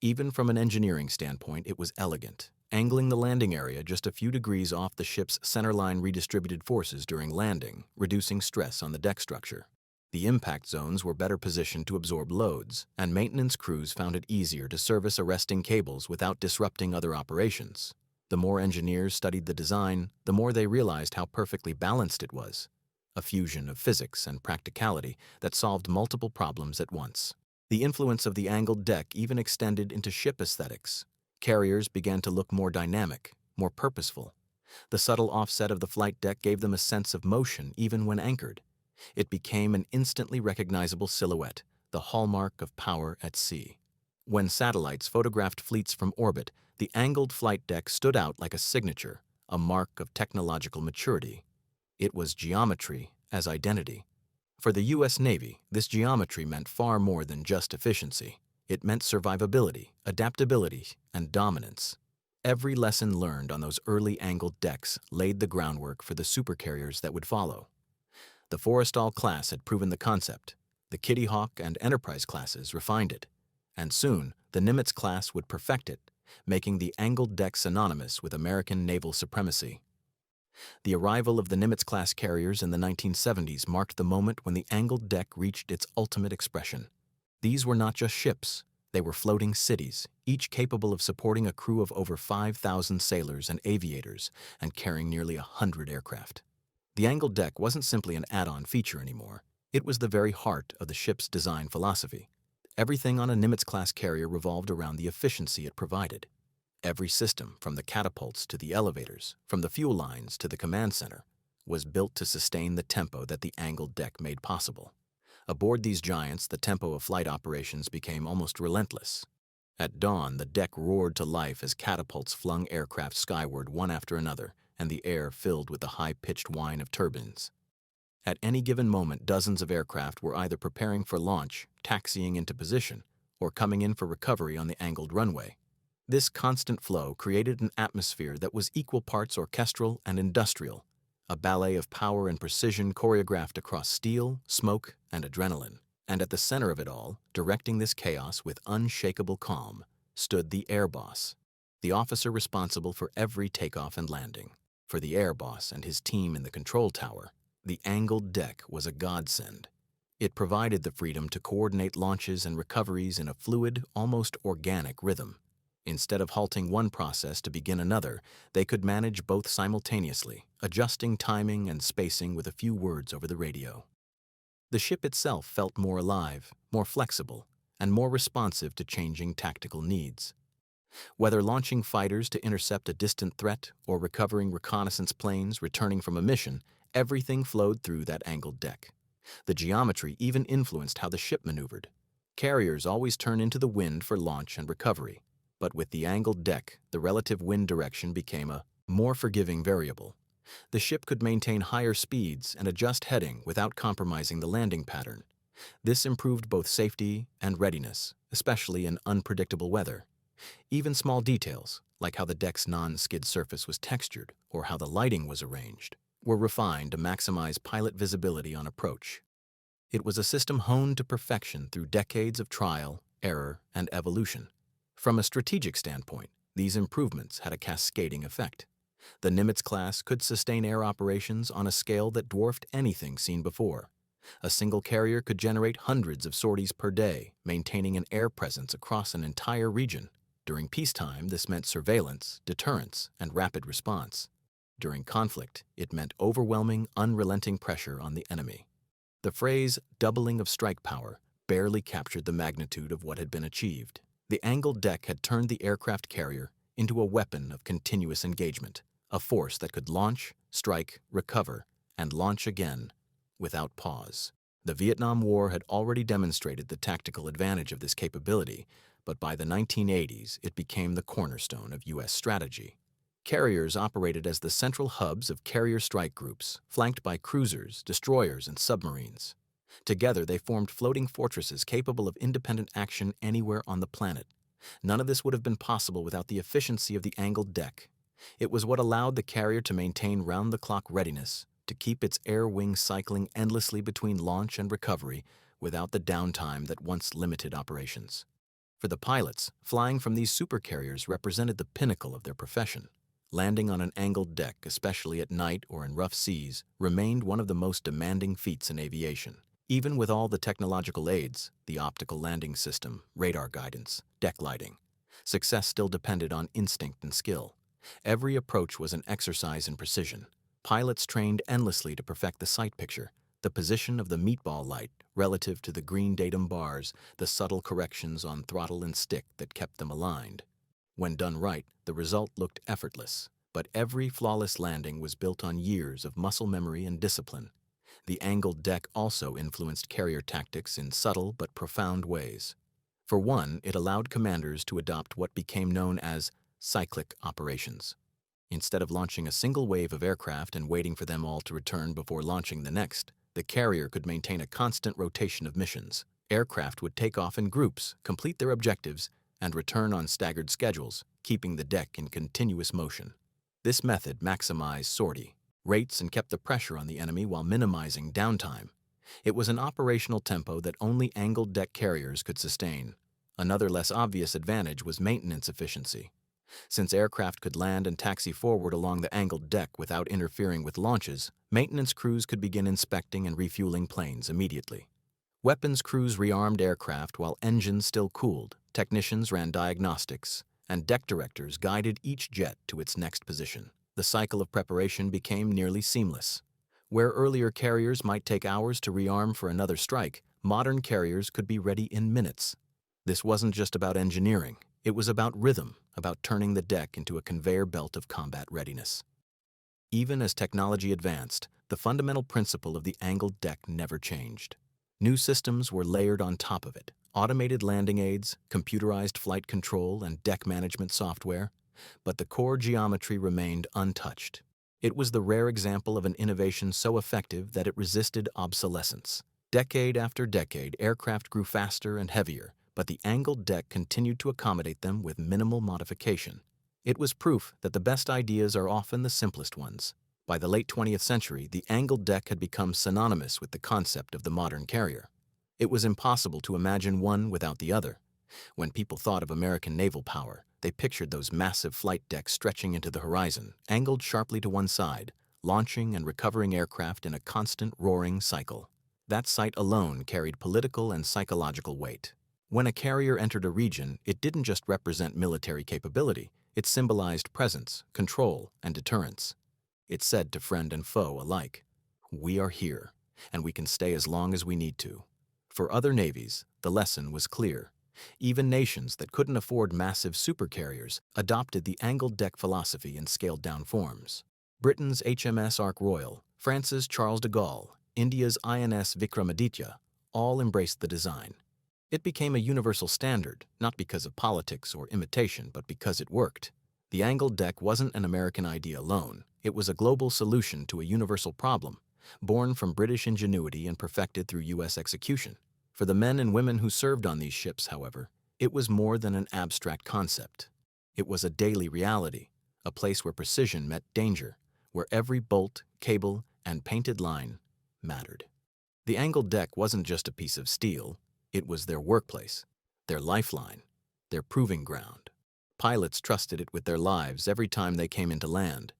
Even from an engineering standpoint, it was elegant, angling the landing area just a few degrees off the ship's centerline redistributed forces during landing, reducing stress on the deck structure. The impact zones were better positioned to absorb loads, and maintenance crews found it easier to service arresting cables without disrupting other operations. The more engineers studied the design, the more they realized how perfectly balanced it was: a fusion of physics and practicality that solved multiple problems at once. The influence of the angled deck even extended into ship aesthetics. Carriers began to look more dynamic, more purposeful. The subtle offset of the flight deck gave them a sense of motion even when anchored. It became an instantly recognizable silhouette, the hallmark of power at sea. When satellites photographed fleets from orbit, the angled flight deck stood out like a signature, a mark of technological maturity. It was geometry as identity. For the U.S. Navy, this geometry meant far more than just efficiency. It meant survivability, adaptability, and dominance. Every lesson learned on those early angled decks laid the groundwork for the supercarriers that would follow. The Forrestal class had proven the concept. The Kitty Hawk and Enterprise classes refined it. And soon, the Nimitz class would perfect it, making the angled deck synonymous with American naval supremacy. The arrival of the Nimitz-class carriers in the 1970s marked the moment when the angled deck reached its ultimate expression. These were not just ships, they were floating cities, each capable of supporting a crew of over 5,000 sailors and aviators and carrying nearly 100 aircraft. The angled deck wasn't simply an add-on feature anymore. It was the very heart of the ship's design philosophy. Everything on a Nimitz-class carrier revolved around the efficiency it provided. Every system, from the catapults to the elevators, from the fuel lines to the command center, was built to sustain the tempo that the angled deck made possible. Aboard these giants, the tempo of flight operations became almost relentless. At dawn, the deck roared to life as catapults flung aircraft skyward one after another, and the air filled with the high-pitched whine of turbines. At any given moment, dozens of aircraft were either preparing for launch, taxiing into position, or coming in for recovery on the angled runway. This constant flow created an atmosphere that was equal parts orchestral and industrial, a ballet of power and precision choreographed across steel, smoke, and adrenaline. And at the center of it all, directing this chaos with unshakable calm, stood the air boss, the officer responsible for every takeoff and landing. For the air boss and his team in the control tower, the angled deck was a godsend. It provided the freedom to coordinate launches and recoveries in a fluid, almost organic rhythm. Instead of halting one process to begin another, they could manage both simultaneously, adjusting timing and spacing with a few words over the radio. The ship itself felt more alive, more flexible, and more responsive to changing tactical needs. Whether launching fighters to intercept a distant threat or recovering reconnaissance planes returning from a mission, everything flowed through that angled deck. The geometry even influenced how the ship maneuvered. Carriers always turn into the wind for launch and recovery. But with the angled deck, the relative wind direction became a more forgiving variable. The ship could maintain higher speeds and adjust heading without compromising the landing pattern. This improved both safety and readiness, especially in unpredictable weather. Even small details, like how the deck's non-skid surface was textured or how the lighting was arranged, were refined to maximize pilot visibility on approach. It was a system honed to perfection through decades of trial, error, and evolution. From a strategic standpoint, these improvements had a cascading effect. The Nimitz class could sustain air operations on a scale that dwarfed anything seen before. A single carrier could generate hundreds of sorties per day, maintaining an air presence across an entire region. During peacetime, this meant surveillance, deterrence, and rapid response. During conflict, it meant overwhelming, unrelenting pressure on the enemy. The phrase "doubling of strike power" barely captured the magnitude of what had been achieved. The angled deck had turned the aircraft carrier into a weapon of continuous engagement, a force that could launch, strike, recover, and launch again without pause. The Vietnam War had already demonstrated the tactical advantage of this capability, but by the 1980s it became the cornerstone of U.S. strategy. Carriers operated as the central hubs of carrier strike groups, flanked by cruisers, destroyers, and submarines. Together, they formed floating fortresses capable of independent action anywhere on the planet. None of this would have been possible without the efficiency of the angled deck. It was what allowed the carrier to maintain round-the-clock readiness, to keep its air wings cycling endlessly between launch and recovery without the downtime that once limited operations. For the pilots, flying from these supercarriers represented the pinnacle of their profession. Landing on an angled deck, especially at night or in rough seas, remained one of the most demanding feats in aviation. Even with all the technological aids, the optical landing system, radar guidance, deck lighting, success still depended on instinct and skill. Every approach was an exercise in precision. Pilots trained endlessly to perfect the sight picture, the position of the meatball light relative to the green datum bars, the subtle corrections on throttle and stick that kept them aligned. When done right, the result looked effortless, but every flawless landing was built on years of muscle memory and discipline. The angled deck also influenced carrier tactics in subtle but profound ways. For one, it allowed commanders to adopt what became known as cyclic operations. Instead of launching a single wave of aircraft and waiting for them all to return before launching the next, the carrier could maintain a constant rotation of missions. Aircraft would take off in groups, complete their objectives, and return on staggered schedules, keeping the deck in continuous motion. This method maximized sortie rates and kept the pressure on the enemy while minimizing downtime. It was an operational tempo that only angled deck carriers could sustain. Another less obvious advantage was maintenance efficiency. Since aircraft could land and taxi forward along the angled deck without interfering with launches, maintenance crews could begin inspecting and refueling planes immediately. Weapons crews rearmed aircraft while engines still cooled, technicians ran diagnostics, and deck directors guided each jet to its next position. The cycle of preparation became nearly seamless. Where earlier carriers might take hours to rearm for another strike, modern carriers could be ready in minutes. This wasn't just about engineering. It was about rhythm, about turning the deck into a conveyor belt of combat readiness. Even as technology advanced, the fundamental principle of the angled deck never changed. New systems were layered on top of it: automated landing aids, computerized flight control, and deck management software. But the core geometry remained untouched. It was the rare example of an innovation so effective that it resisted obsolescence. Decade after decade, aircraft grew faster and heavier, but the angled deck continued to accommodate them with minimal modification. It was proof that the best ideas are often the simplest ones. By the late 20th century, the angled deck had become synonymous with the concept of the modern carrier. It was impossible to imagine one without the other. When people thought of American naval power, they pictured those massive flight decks stretching into the horizon, angled sharply to one side, launching and recovering aircraft in a constant roaring cycle. That sight alone carried political and psychological weight. When a carrier entered a region, it didn't just represent military capability, it symbolized presence, control, and deterrence. It said to friend and foe alike, "We are here, and we can stay as long as we need to." For other navies, the lesson was clear. Even nations that couldn't afford massive supercarriers adopted the angled deck philosophy in scaled-down forms. Britain's HMS Ark Royal, France's Charles de Gaulle, India's INS Vikramaditya all embraced the design. It became a universal standard, not because of politics or imitation, but because it worked. The angled deck wasn't an American idea alone. It was a global solution to a universal problem, born from British ingenuity and perfected through U.S. execution. For the men and women who served on these ships, however, it was more than an abstract concept. It was a daily reality, a place where precision met danger, where every bolt, cable, and painted line mattered. The angled deck wasn't just a piece of steel, it was their workplace, their lifeline, their proving ground. Pilots trusted it with their lives every time they came into land.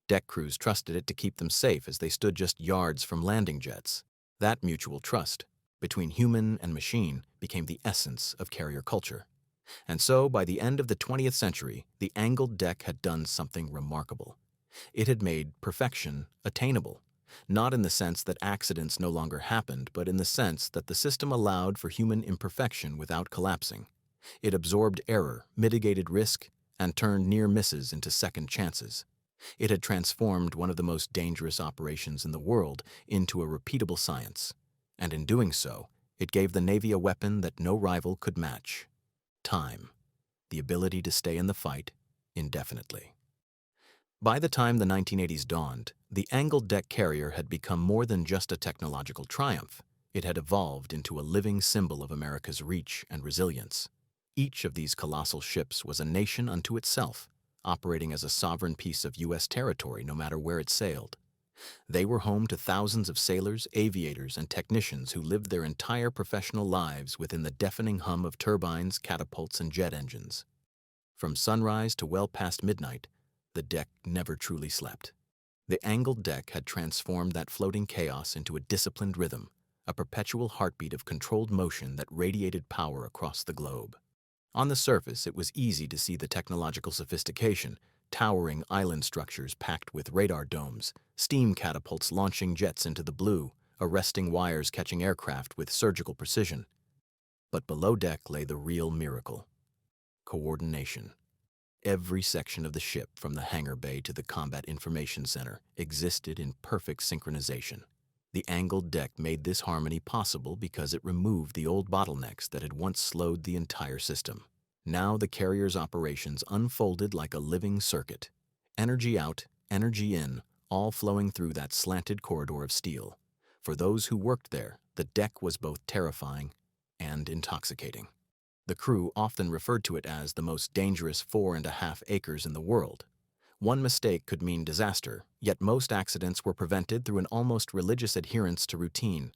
Deck crews trusted it to keep them safe as they stood just yards from landing jets. That mutual trust between human and machine became the essence of carrier culture. And so, by the end of the 20th century, the angled deck had done something remarkable. It had made perfection attainable, not in the sense that accidents no longer happened, but in the sense that the system allowed for human imperfection without collapsing. It absorbed error, mitigated risk, and turned near misses into second chances. It had transformed one of the most dangerous operations in the world into a repeatable science. And in doing so, it gave the Navy a weapon that no rival could match: time, the ability to stay in the fight indefinitely. By the time the 1980s dawned, the angled deck carrier had become more than just a technological triumph. It had evolved into a living symbol of America's reach and resilience. Each of these colossal ships was a nation unto itself, operating as a sovereign piece of U.S. territory no matter where it sailed. They were home to thousands of sailors, aviators, and technicians who lived their entire professional lives within the deafening hum of turbines, catapults, and jet engines. From sunrise to well past midnight, the deck never truly slept. The angled deck had transformed that floating chaos into a disciplined rhythm, a perpetual heartbeat of controlled motion that radiated power across the globe. On the surface, it was easy to see the technological sophistication: towering island structures packed with radar domes, steam catapults launching jets into the blue, arresting wires catching aircraft with surgical precision. But below deck lay the real miracle: coordination. Every section of the ship, from the hangar bay to the combat information center, existed in perfect synchronization. The angled deck made this harmony possible because it removed the old bottlenecks that had once slowed the entire system. Now the carrier's operations unfolded like a living circuit. Energy out, energy in, all flowing through that slanted corridor of steel. For those who worked there, the deck was both terrifying and intoxicating. The crew often referred to it as the most dangerous 4.5 acres in the world. One mistake could mean disaster, yet most accidents were prevented through an almost religious adherence to routine.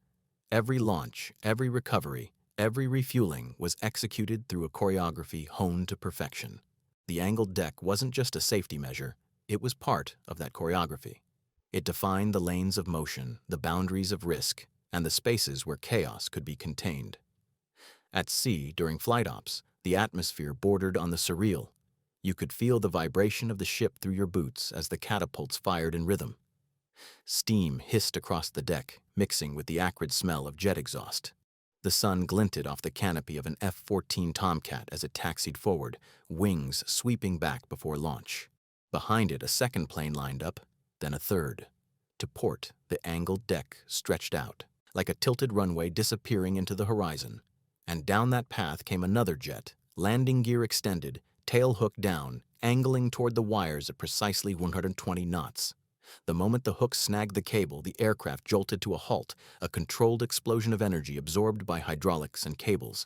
Every launch, every recovery, every refueling was executed through a choreography honed to perfection. The angled deck wasn't just a safety measure, it was part of that choreography. It defined the lanes of motion, the boundaries of risk, and the spaces where chaos could be contained. At sea, during flight ops, the atmosphere bordered on the surreal. You could feel the vibration of the ship through your boots as the catapults fired in rhythm. Steam hissed across the deck, mixing with the acrid smell of jet exhaust. The sun glinted off the canopy of an F-14 Tomcat as it taxied forward, wings sweeping back before launch. Behind it, a second plane lined up, then a third. To port, the angled deck stretched out, like a tilted runway disappearing into the horizon. And down that path came another jet, landing gear extended, tail hook down, angling toward the wires at precisely 120 knots. The moment the hook snagged the cable, the aircraft jolted to a halt, a controlled explosion of energy absorbed by hydraulics and cables.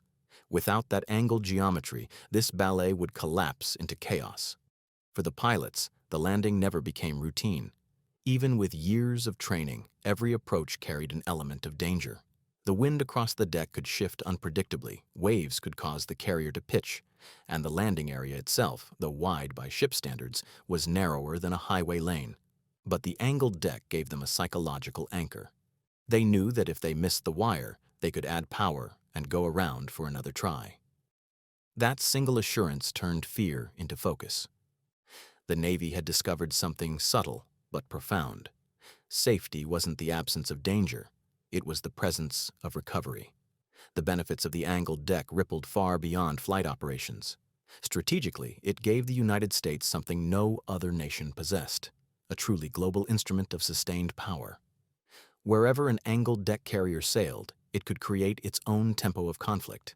Without that angled geometry, this ballet would collapse into chaos. For the pilots, the landing never became routine. Even with years of training, every approach carried an element of danger. The wind across the deck could shift unpredictably, waves could cause the carrier to pitch, and the landing area itself, though wide by ship standards, was narrower than a highway lane. But the angled deck gave them a psychological anchor. They knew that if they missed the wire, they could add power and go around for another try. That single assurance turned fear into focus. The Navy had discovered something subtle but profound. Safety wasn't the absence of danger. It was the presence of recovery. The benefits of the angled deck rippled far beyond flight operations. Strategically, it gave the United States something no other nation possessed, a truly global instrument of sustained power. Wherever an angled deck carrier sailed, it could create its own tempo of conflict.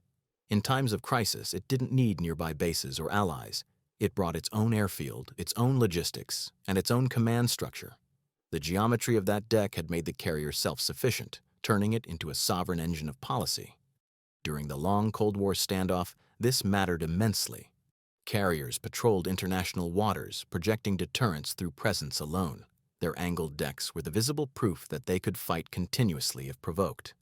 In times of crisis, it didn't need nearby bases or allies. It brought its own airfield, its own logistics, and its own command structure. The geometry of that deck had made the carrier self-sufficient, turning it into a sovereign engine of policy. During the long Cold War standoff, this mattered immensely. Carriers patrolled international waters, projecting deterrence through presence alone. Their angled decks were the visible proof that they could fight continuously if provoked.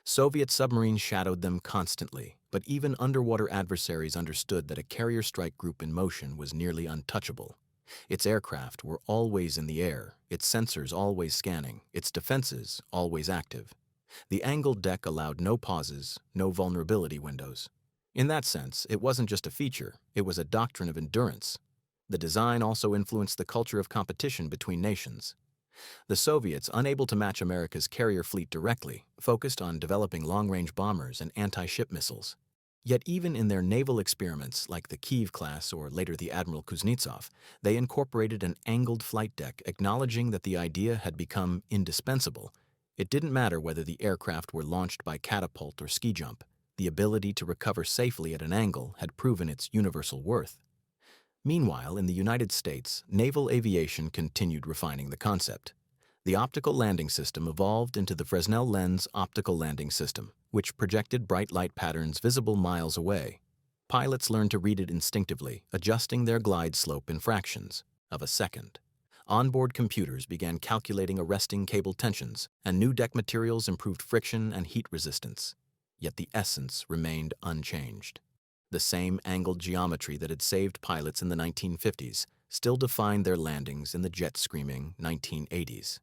Soviet submarines shadowed them constantly, but even underwater adversaries understood that a carrier strike group in motion was nearly untouchable. Its aircraft were always in the air, its sensors always scanning, its defenses always active. The angled deck allowed no pauses, no vulnerability windows. In that sense, it wasn't just a feature, it was a doctrine of endurance. The design also influenced the culture of competition between nations. The Soviets, unable to match America's carrier fleet directly, focused on developing long-range bombers and anti-ship missiles. Yet even in their naval experiments, like the Kiev class or later the Admiral Kuznetsov, they incorporated an angled flight deck, acknowledging that the idea had become indispensable. It didn't matter whether the aircraft were launched by catapult or ski jump. The ability to recover safely at an angle had proven its universal worth. Meanwhile, in the United States, naval aviation continued refining the concept. The optical landing system evolved into the Fresnel lens optical landing system, which projected bright light patterns visible miles away. Pilots learned to read it instinctively, adjusting their glide slope in fractions of a second. Onboard computers began calculating arresting cable tensions, and new deck materials improved friction and heat resistance. Yet the essence remained unchanged. The same angled geometry that had saved pilots in the 1950s still defined their landings in the jet-screaming 1980s.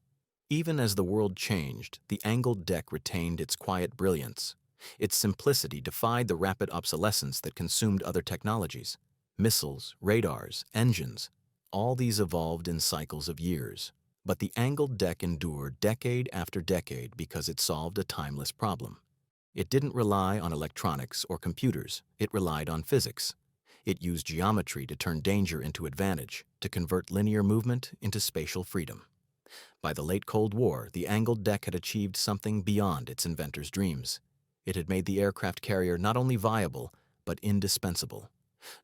Even as the world changed, the angled deck retained its quiet brilliance. Its simplicity defied the rapid obsolescence that consumed other technologies. Missiles, radars, engines, all these evolved in cycles of years. But the angled deck endured decade after decade because it solved a timeless problem. It didn't rely on electronics or computers, it relied on physics. It used geometry to turn danger into advantage, to convert linear movement into spatial freedom. By the late Cold War, the angled deck had achieved something beyond its inventors' dreams. It had made the aircraft carrier not only viable, but indispensable.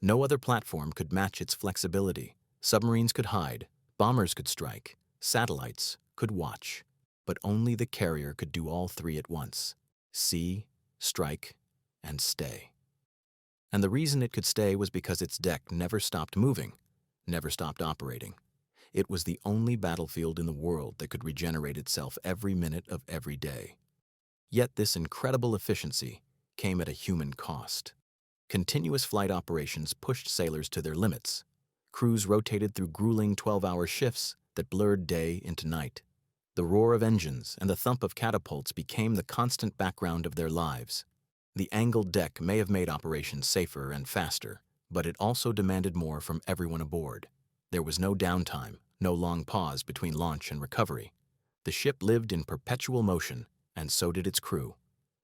No other platform could match its flexibility. Submarines could hide, bombers could strike, satellites could watch. But only the carrier could do all three at once: see, strike, and stay. And the reason it could stay was because its deck never stopped moving, never stopped operating. It was the only battlefield in the world that could regenerate itself every minute of every day. Yet this incredible efficiency came at a human cost. Continuous flight operations pushed sailors to their limits. Crews rotated through grueling 12-hour shifts that blurred day into night. The roar of engines and the thump of catapults became the constant background of their lives. The angled deck may have made operations safer and faster, but it also demanded more from everyone aboard. There was no downtime, no long pause between launch and recovery. The ship lived in perpetual motion, and so did its crew.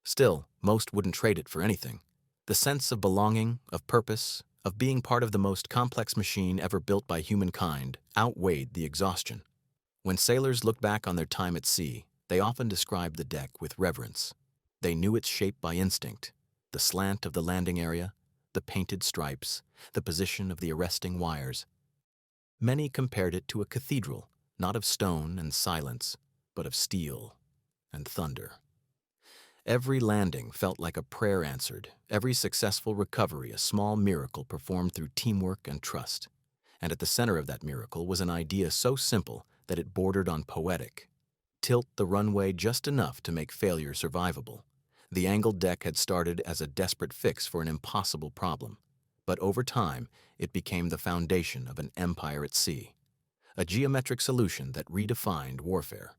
Still, most wouldn't trade it for anything. The sense of belonging, of purpose, of being part of the most complex machine ever built by humankind outweighed the exhaustion. When sailors looked back on their time at sea, they often described the deck with reverence. They knew its shape by instinct: the slant of the landing area, the painted stripes, the position of the arresting wires. Many compared it to a cathedral, not of stone and silence, but of steel and thunder. Every landing felt like a prayer answered, every successful recovery a small miracle performed through teamwork and trust. And at the center of that miracle was an idea so simple that it bordered on poetic: tilt the runway just enough to make failure survivable. The angled deck had started as a desperate fix for an impossible problem, but over time it became the foundation of an empire at sea, a geometric solution that redefined warfare.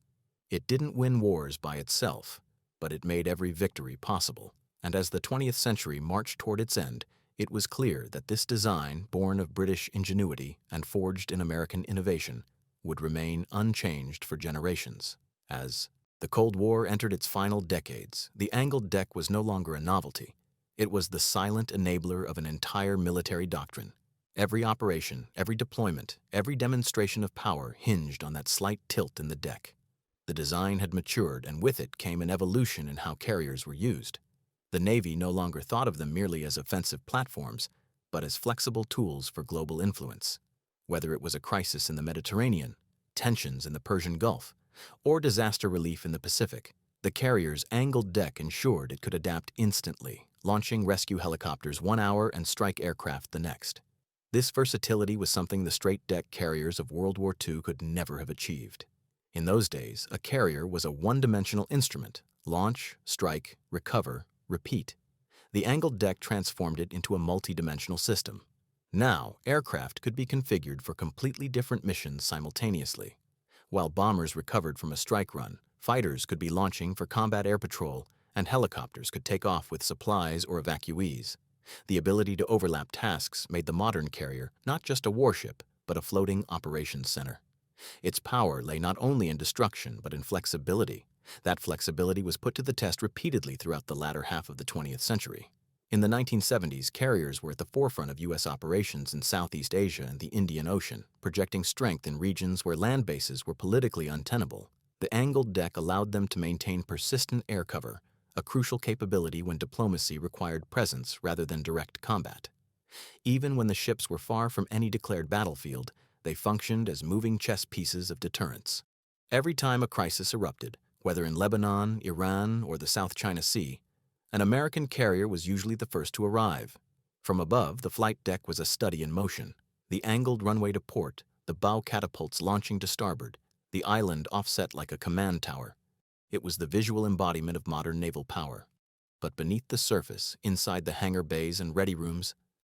It didn't win wars by itself, but it made every victory possible. And as the 20th century marched toward its end, it was clear that this design, born of British ingenuity and forged in American innovation, would remain unchanged for generations. As the Cold War entered its final decades, the angled deck was no longer a novelty. It was the silent enabler of an entire military doctrine. Every operation, every deployment, every demonstration of power hinged on that slight tilt in the deck. The design had matured, and with it came an evolution in how carriers were used. The Navy no longer thought of them merely as offensive platforms, but as flexible tools for global influence. Whether it was a crisis in the Mediterranean, tensions in the Persian Gulf, or disaster relief in the Pacific, the carrier's angled deck ensured it could adapt instantly, launching rescue helicopters one hour and strike aircraft the next. This versatility was something the straight-deck carriers of World War II could never have achieved. In those days, a carrier was a one-dimensional instrument: launch, strike, recover, repeat. The angled deck transformed it into a multi-dimensional system. Now, aircraft could be configured for completely different missions simultaneously. While bombers recovered from a strike run, fighters could be launching for combat air patrol, and helicopters could take off with supplies or evacuees. The ability to overlap tasks made the modern carrier not just a warship, but a floating operations center. Its power lay not only in destruction, but in flexibility. That flexibility was put to the test repeatedly throughout the latter half of the 20th century. In the 1970s, carriers were at the forefront of U.S. operations in Southeast Asia and the Indian Ocean, projecting strength in regions where land bases were politically untenable. The angled deck allowed them to maintain persistent air cover, a crucial capability when diplomacy required presence rather than direct combat. Even when the ships were far from any declared battlefield, they functioned as moving chess pieces of deterrence. Every time a crisis erupted, whether in Lebanon, Iran, or the South China Sea, an American carrier was usually the first to arrive. From above, the flight deck was a study in motion: the angled runway to port, the bow catapults launching to starboard, the island offset like a command tower. It was the visual embodiment of modern naval power. But beneath the surface, inside the hangar bays and ready rooms,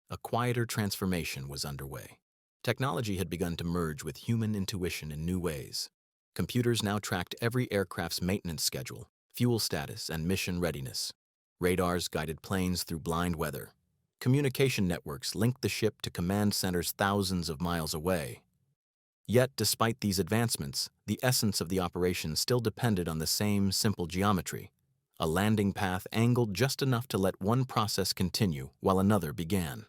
a quieter transformation was underway. Technology had begun to merge with human intuition in new ways. Computers now tracked every aircraft's maintenance schedule, fuel status, and mission readiness. Radars guided planes through blind weather. Communication networks linked the ship to command centers thousands of miles away. Yet, despite these advancements, the essence of the operation still depended on the same simple geometry: a landing path angled just enough to let one process continue while another began.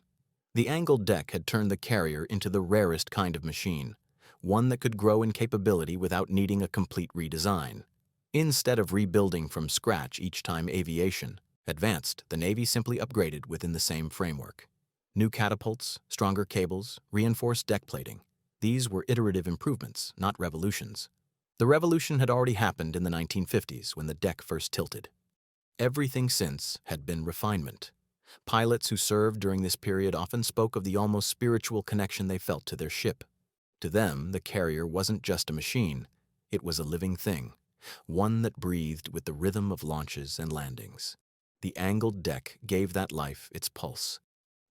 The angled deck had turned the carrier into the rarest kind of machine, one that could grow in capability without needing a complete redesign. Instead of rebuilding from scratch each time aviation advanced, the Navy simply upgraded within the same framework. New catapults, stronger cables, reinforced deck plating. These were iterative improvements, not revolutions. The revolution had already happened in the 1950s when the deck first tilted. Everything since had been refinement. Pilots who served during this period often spoke of the almost spiritual connection they felt to their ship. To them, the carrier wasn't just a machine, it was a living thing, one that breathed with the rhythm of launches and landings. The angled deck gave that life its pulse.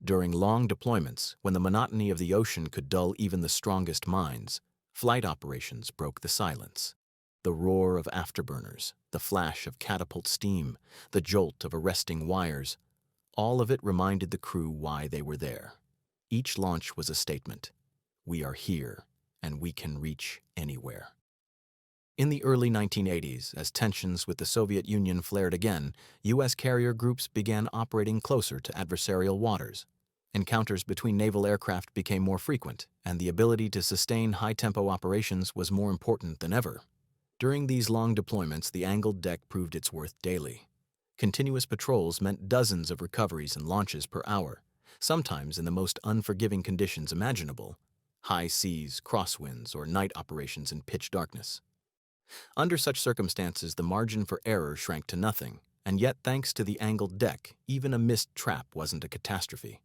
During long deployments, when the monotony of the ocean could dull even the strongest minds, flight operations broke the silence. The roar of afterburners, the flash of catapult steam, the jolt of arresting wires, all of it reminded the crew why they were there. Each launch was a statement. We are here, and we can reach anywhere. In the early 1980s, as tensions with the Soviet Union flared again, U.S. carrier groups began operating closer to adversarial waters. Encounters between naval aircraft became more frequent, and the ability to sustain high-tempo operations was more important than ever. During these long deployments, the angled deck proved its worth daily. Continuous patrols meant dozens of recoveries and launches per hour, sometimes in the most unforgiving conditions imaginable: high seas, crosswinds, or night operations in pitch darkness. Under such circumstances, the margin for error shrank to nothing, and yet thanks to the angled deck, even a missed trap wasn't a catastrophe.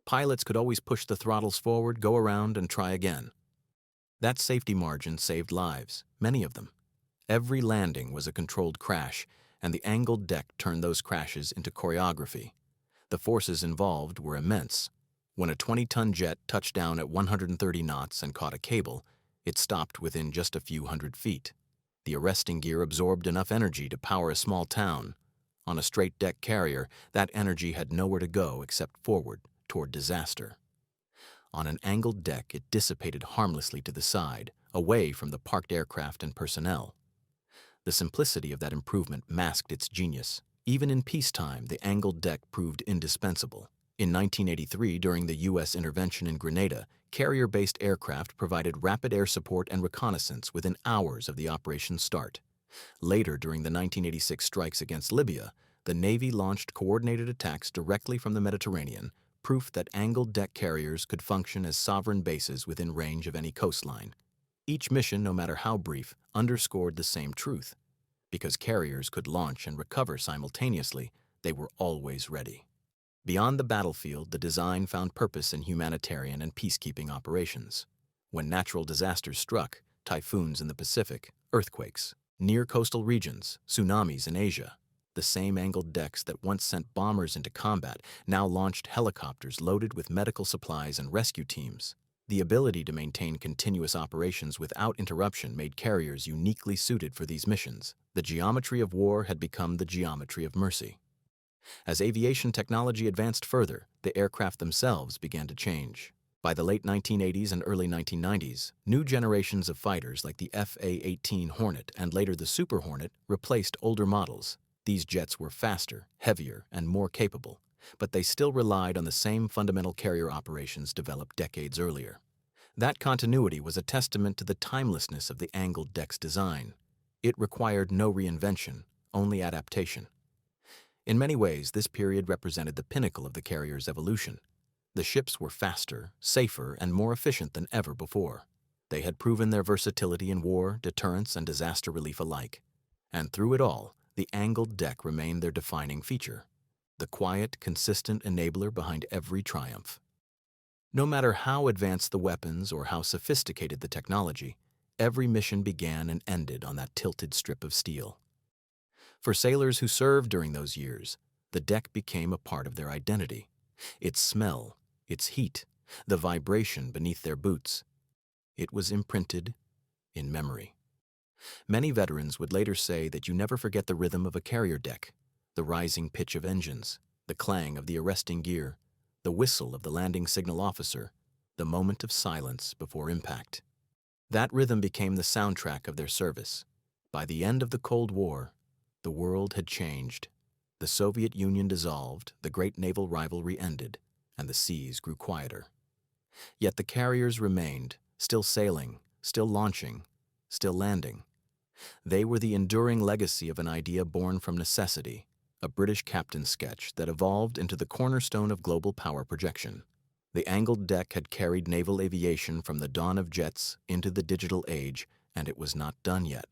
Pilots could always push the throttles forward, go around, and try again. That safety margin saved lives, many of them. Every landing was a controlled crash, and the angled deck turned those crashes into choreography. The forces involved were immense. When a 20-ton jet touched down at 130 knots and caught a cable, it stopped within just a few hundred feet. The arresting gear absorbed enough energy to power a small town. On a straight-deck carrier, that energy had nowhere to go except forward, toward disaster. On an angled deck, it dissipated harmlessly to the side, away from the parked aircraft and personnel. The simplicity of that improvement masked its genius. Even in peacetime, the angled deck proved indispensable. In 1983, during the U.S. intervention in Grenada, carrier-based aircraft provided rapid air support and reconnaissance within hours of the operation's start. Later, during the 1986 strikes against Libya, the Navy launched coordinated attacks directly from the Mediterranean, proof that angled deck carriers could function as sovereign bases within range of any coastline. Each mission, no matter how brief, underscored the same truth. Because carriers could launch and recover simultaneously, they were always ready. Beyond the battlefield, the design found purpose in humanitarian and peacekeeping operations. When natural disasters struck, typhoons in the Pacific, earthquakes, near coastal regions, tsunamis in Asia, the same angled decks that once sent bombers into combat now launched helicopters loaded with medical supplies and rescue teams. The ability to maintain continuous operations without interruption made carriers uniquely suited for these missions. The geometry of war had become the geometry of mercy. As aviation technology advanced further, the aircraft themselves began to change. By the late 1980s and early 1990s, new generations of fighters like the FA-18 Hornet and later the Super Hornet replaced older models. These jets were faster, heavier, and more capable, but they still relied on the same fundamental carrier operations developed decades earlier. That continuity was a testament to the timelessness of the angled deck's design. It required no reinvention, only adaptation. In many ways, this period represented the pinnacle of the carrier's evolution. The ships were faster, safer, and more efficient than ever before. They had proven their versatility in war, deterrence, and disaster relief alike. And through it all, the angled deck remained their defining feature, the quiet, consistent enabler behind every triumph. No matter how advanced the weapons or how sophisticated the technology, every mission began and ended on that tilted strip of steel. For sailors who served during those years, the deck became a part of their identity. Its smell, its heat, the vibration beneath their boots. It was imprinted in memory. Many veterans would later say that you never forget the rhythm of a carrier deck, the rising pitch of engines, the clang of the arresting gear, the whistle of the landing signal officer, the moment of silence before impact. That rhythm became the soundtrack of their service. By the end of the Cold War, the world had changed. The Soviet Union dissolved, the great naval rivalry ended, and the seas grew quieter. Yet the carriers remained, still sailing, still launching, still landing. They were the enduring legacy of an idea born from necessity, a British captain's sketch that evolved into the cornerstone of global power projection. The angled deck had carried naval aviation from the dawn of jets into the digital age, and it was not done yet.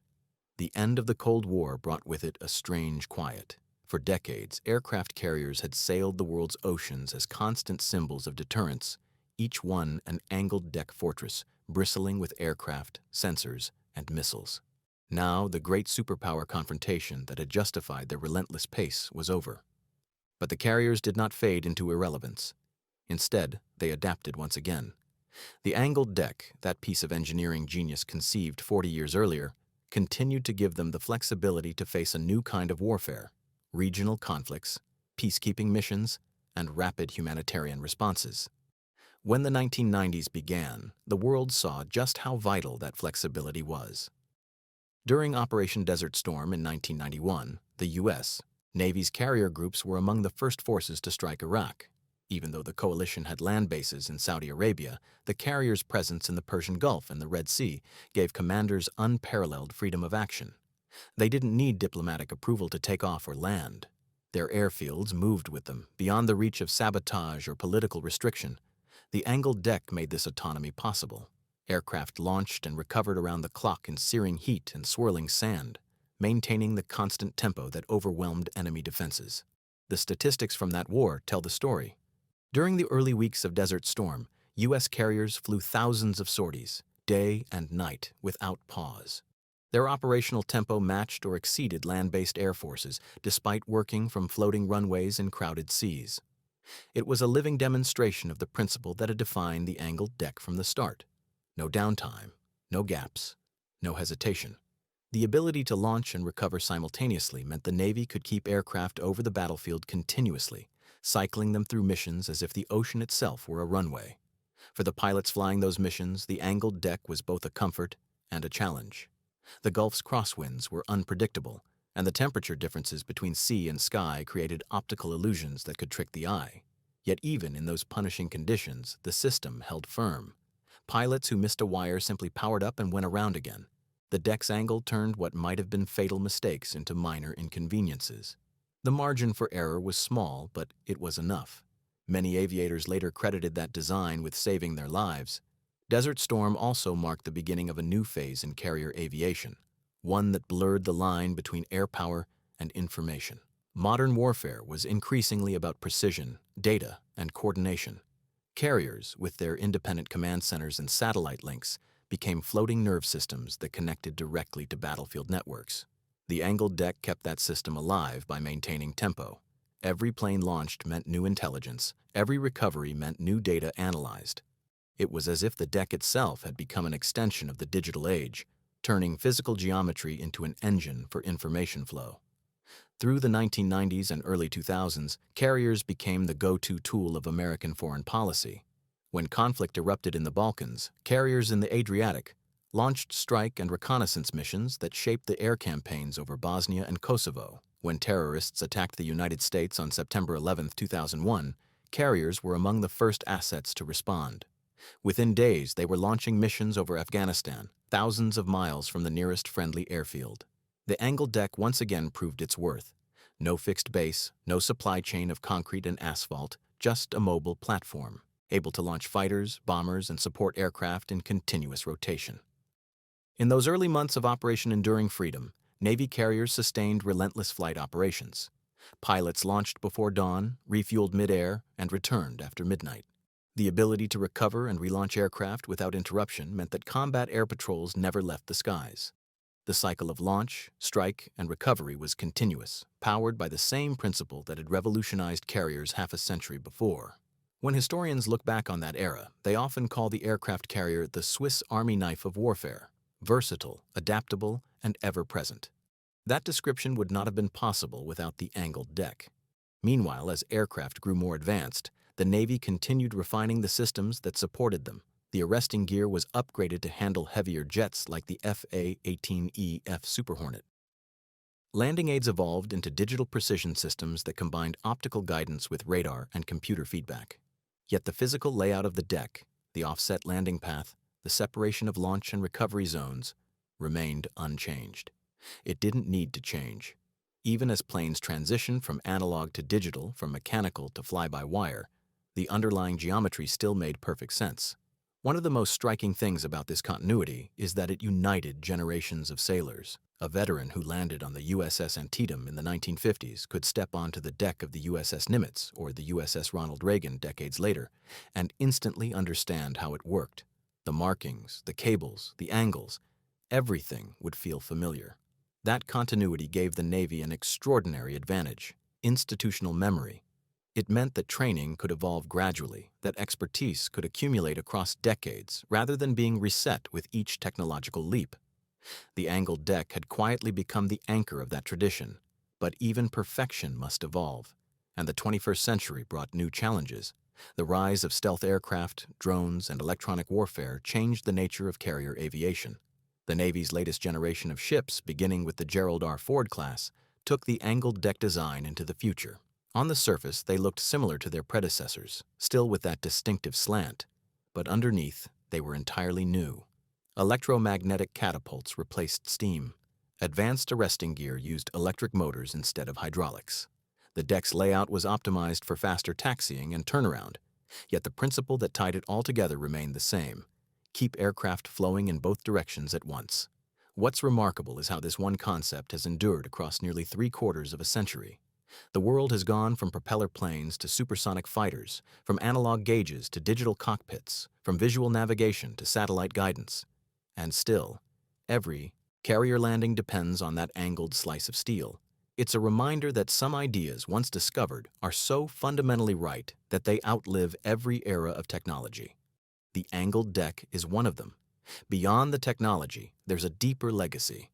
The end of the Cold War brought with it a strange quiet. For decades, aircraft carriers had sailed the world's oceans as constant symbols of deterrence, each one an angled deck fortress, bristling with aircraft, sensors, and missiles. Now, the great superpower confrontation that had justified their relentless pace was over. But the carriers did not fade into irrelevance. Instead, they adapted once again. The angled deck, that piece of engineering genius conceived 40 years earlier, continued to give them the flexibility to face a new kind of warfare: regional conflicts, peacekeeping missions, and rapid humanitarian responses. When the 1990s began, the world saw just how vital that flexibility was. During Operation Desert Storm in 1991, the U.S. Navy's carrier groups were among the first forces to strike Iraq. Even though the coalition had land bases in Saudi Arabia, the carriers' presence in the Persian Gulf and the Red Sea gave commanders unparalleled freedom of action. They didn't need diplomatic approval to take off or land. Their airfields moved with them, beyond the reach of sabotage or political restriction. The angled deck made this autonomy possible. Aircraft launched and recovered around the clock in searing heat and swirling sand, maintaining the constant tempo that overwhelmed enemy defenses. The statistics from that war tell the story. During the early weeks of Desert Storm, U.S. carriers flew thousands of sorties, day and night, without pause. Their operational tempo matched or exceeded land-based air forces, despite working from floating runways in crowded seas. It was a living demonstration of the principle that had defined the angled deck from the start. No downtime, no gaps, no hesitation. The ability to launch and recover simultaneously meant the Navy could keep aircraft over the battlefield continuously, cycling them through missions as if the ocean itself were a runway. For the pilots flying those missions, the angled deck was both a comfort and a challenge. The Gulf's crosswinds were unpredictable, and the temperature differences between sea and sky created optical illusions that could trick the eye. Yet even in those punishing conditions, the system held firm. Pilots who missed a wire simply powered up and went around again. The deck's angle turned what might have been fatal mistakes into minor inconveniences. The margin for error was small, but it was enough. Many aviators later credited that design with saving their lives. Desert Storm also marked the beginning of a new phase in carrier aviation, one that blurred the line between air power and information. Modern warfare was increasingly about precision, data, and coordination. Carriers, with their independent command centers and satellite links, became floating nerve systems that connected directly to battlefield networks. The angled deck kept that system alive by maintaining tempo. Every plane launched meant new intelligence. Every recovery meant new data analyzed. It was as if the deck itself had become an extension of the digital age, turning physical geometry into an engine for information flow. Through the 1990s and early 2000s, carriers became the go-to tool of American foreign policy. When conflict erupted in the Balkans, carriers in the Adriatic launched strike and reconnaissance missions that shaped the air campaigns over Bosnia and Kosovo. When terrorists attacked the United States on September 11, 2001, carriers were among the first assets to respond. Within days, they were launching missions over Afghanistan, thousands of miles from the nearest friendly airfield. The angled deck once again proved its worth. No fixed base, no supply chain of concrete and asphalt, just a mobile platform, able to launch fighters, bombers, and support aircraft in continuous rotation. In those early months of Operation Enduring Freedom, Navy carriers sustained relentless flight operations. Pilots launched before dawn, refueled mid-air, and returned after midnight. The ability to recover and relaunch aircraft without interruption meant that combat air patrols never left the skies. The cycle of launch, strike, and recovery was continuous, powered by the same principle that had revolutionized carriers half a century before. When historians look back on that era, they often call the aircraft carrier the Swiss Army knife of warfare, versatile, adaptable, and ever-present. That description would not have been possible without the angled deck. Meanwhile, as aircraft grew more advanced, the Navy continued refining the systems that supported them. The arresting gear was upgraded to handle heavier jets like the FA-18E-F Super Hornet. Landing aids evolved into digital precision systems that combined optical guidance with radar and computer feedback. Yet the physical layout of the deck, the offset landing path, the separation of launch and recovery zones, remained unchanged. It didn't need to change. Even as planes transitioned from analog to digital, from mechanical to fly-by-wire, the underlying geometry still made perfect sense. One of the most striking things about this continuity is that it united generations of sailors. A veteran who landed on the USS Antietam in the 1950s could step onto the deck of the USS Nimitz or the USS Ronald Reagan decades later and instantly understand how it worked. The markings, the cables, the angles, everything would feel familiar. That continuity gave the Navy an extraordinary advantage: institutional memory. It meant that training could evolve gradually, that expertise could accumulate across decades rather than being reset with each technological leap. The angled deck had quietly become the anchor of that tradition, but even perfection must evolve, and the 21st century brought new challenges. The rise of stealth aircraft, drones, and electronic warfare changed the nature of carrier aviation. The Navy's latest generation of ships, beginning with the Gerald R. Ford class, took the angled deck design into the future. On the surface, they looked similar to their predecessors, still with that distinctive slant, but underneath, they were entirely new. Electromagnetic catapults replaced steam. Advanced arresting gear used electric motors instead of hydraulics. The deck's layout was optimized for faster taxiing and turnaround, yet the principle that tied it all together remained the same: keep aircraft flowing in both directions at once. What's remarkable is how this one concept has endured across nearly 3/4 of a century. The world has gone from propeller planes to supersonic fighters, from analog gauges to digital cockpits, from visual navigation to satellite guidance. And still, every carrier landing depends on that angled slice of steel. It's a reminder that some ideas, once discovered, are so fundamentally right that they outlive every era of technology. The angled deck is one of them. Beyond the technology, there's a deeper legacy: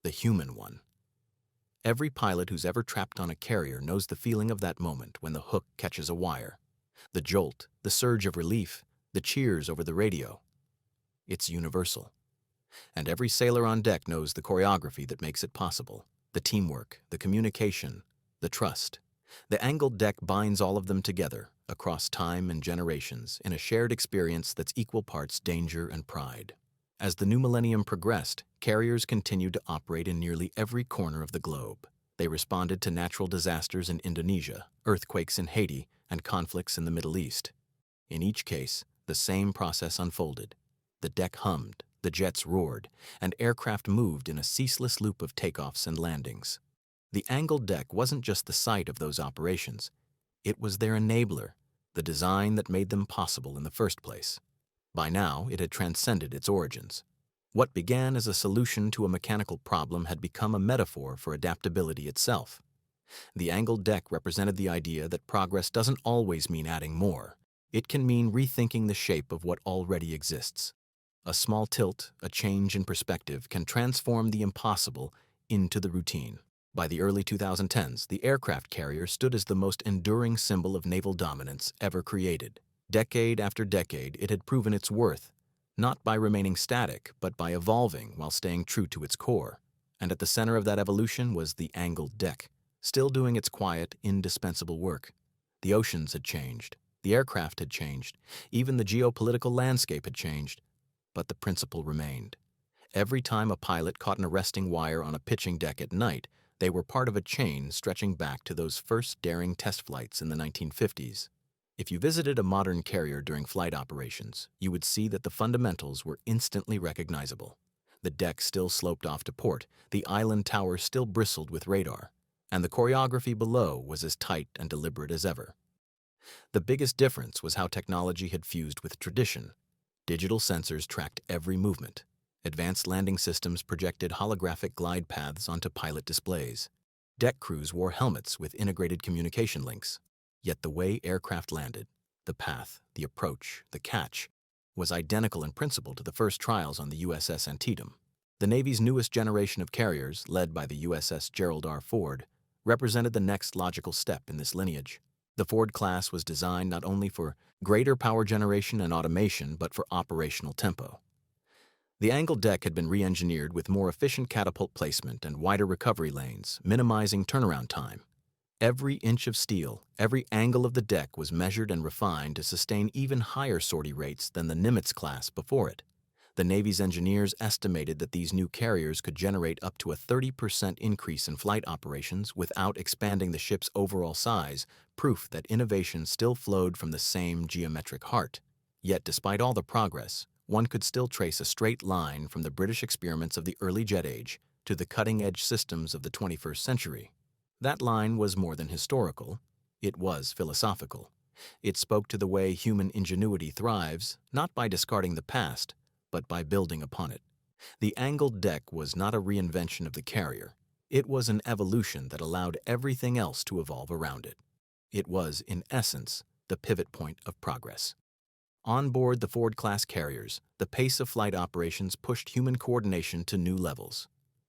the human one. Every pilot who's ever trapped on a carrier knows the feeling of that moment when the hook catches a wire. The jolt, the surge of relief, the cheers over the radio. It's universal. And every sailor on deck knows the choreography that makes it possible: the teamwork, the communication, the trust. The angled deck binds all of them together, across time and generations, in a shared experience that's equal parts danger and pride. As the new millennium progressed, carriers continued to operate in nearly every corner of the globe. They responded to natural disasters in Indonesia, earthquakes in Haiti, and conflicts in the Middle East. In each case, the same process unfolded. The deck hummed, the jets roared, and aircraft moved in a ceaseless loop of takeoffs and landings. The angled deck wasn't just the site of those operations. It was their enabler, the design that made them possible in the first place. By now, it had transcended its origins. What began as a solution to a mechanical problem had become a metaphor for adaptability itself. The angled deck represented the idea that progress doesn't always mean adding more. It can mean rethinking the shape of what already exists. A small tilt, a change in perspective, can transform the impossible into the routine. By the early 2010s, the aircraft carrier stood as the most enduring symbol of naval dominance ever created. Decade after decade, it had proven its worth, not by remaining static, but by evolving while staying true to its core. And at the center of that evolution was the angled deck, still doing its quiet, indispensable work. The oceans had changed, the aircraft had changed, even the geopolitical landscape had changed, but the principle remained. Every time a pilot caught an arresting wire on a pitching deck at night, they were part of a chain stretching back to those first daring test flights in the 1950s. If you visited a modern carrier during flight operations, you would see that the fundamentals were instantly recognizable. The deck still sloped off to port, the island tower still bristled with radar, and the choreography below was as tight and deliberate as ever. The biggest difference was how technology had fused with tradition. Digital sensors tracked every movement. Advanced landing systems projected holographic glide paths onto pilot displays. Deck crews wore helmets with integrated communication links. Yet the way aircraft landed, the path, the approach, the catch, was identical in principle to the first trials on the USS Antietam. The Navy's newest generation of carriers, led by the USS Gerald R. Ford, represented the next logical step in this lineage. The Ford class was designed not only for greater power generation and automation, but for operational tempo. The angled deck had been re-engineered with more efficient catapult placement and wider recovery lanes, minimizing turnaround time. Every inch of steel, every angle of the deck was measured and refined to sustain even higher sortie rates than the Nimitz class before it. The Navy's engineers estimated that these new carriers could generate up to a 30% increase in flight operations without expanding the ship's overall size, proof that innovation still flowed from the same geometric heart. Yet despite all the progress, one could still trace a straight line from the British experiments of the early jet age to the cutting-edge systems of the 21st century. That line was more than historical, it was philosophical. It spoke to the way human ingenuity thrives, not by discarding the past, but by building upon it. The angled deck was not a reinvention of the carrier. It was an evolution that allowed everything else to evolve around it. It was, in essence, the pivot point of progress. On board the Ford-class carriers, the pace of flight operations pushed human coordination to new levels.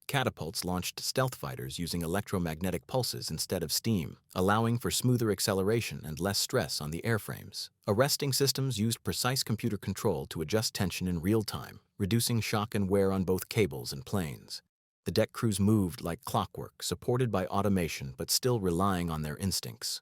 Catapults launched stealth fighters using electromagnetic pulses instead of steam, allowing for smoother acceleration and less stress on the airframes. Arresting systems used precise computer control to adjust tension in real time, reducing shock and wear on both cables and planes. The deck crews moved like clockwork, supported by automation but still relying on their instincts.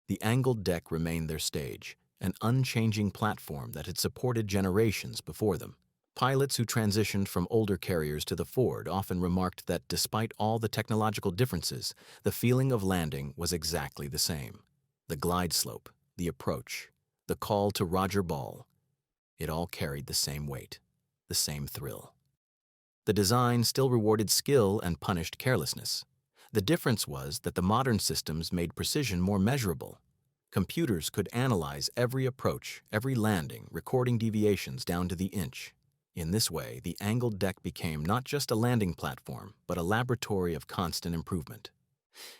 The angled deck remained their stage, an unchanging platform that had supported generations before them. Pilots who transitioned from older carriers to the Ford often remarked that despite all the technological differences, the feeling of landing was exactly the same. The glide slope, the approach, the call to Roger Ball, it all carried the same weight, the same thrill. The design still rewarded skill and punished carelessness. The difference was that the modern systems made precision more measurable. Computers could analyze every approach, every landing, recording deviations down to the inch. In this way, the angled deck became not just a landing platform, but a laboratory of constant improvement.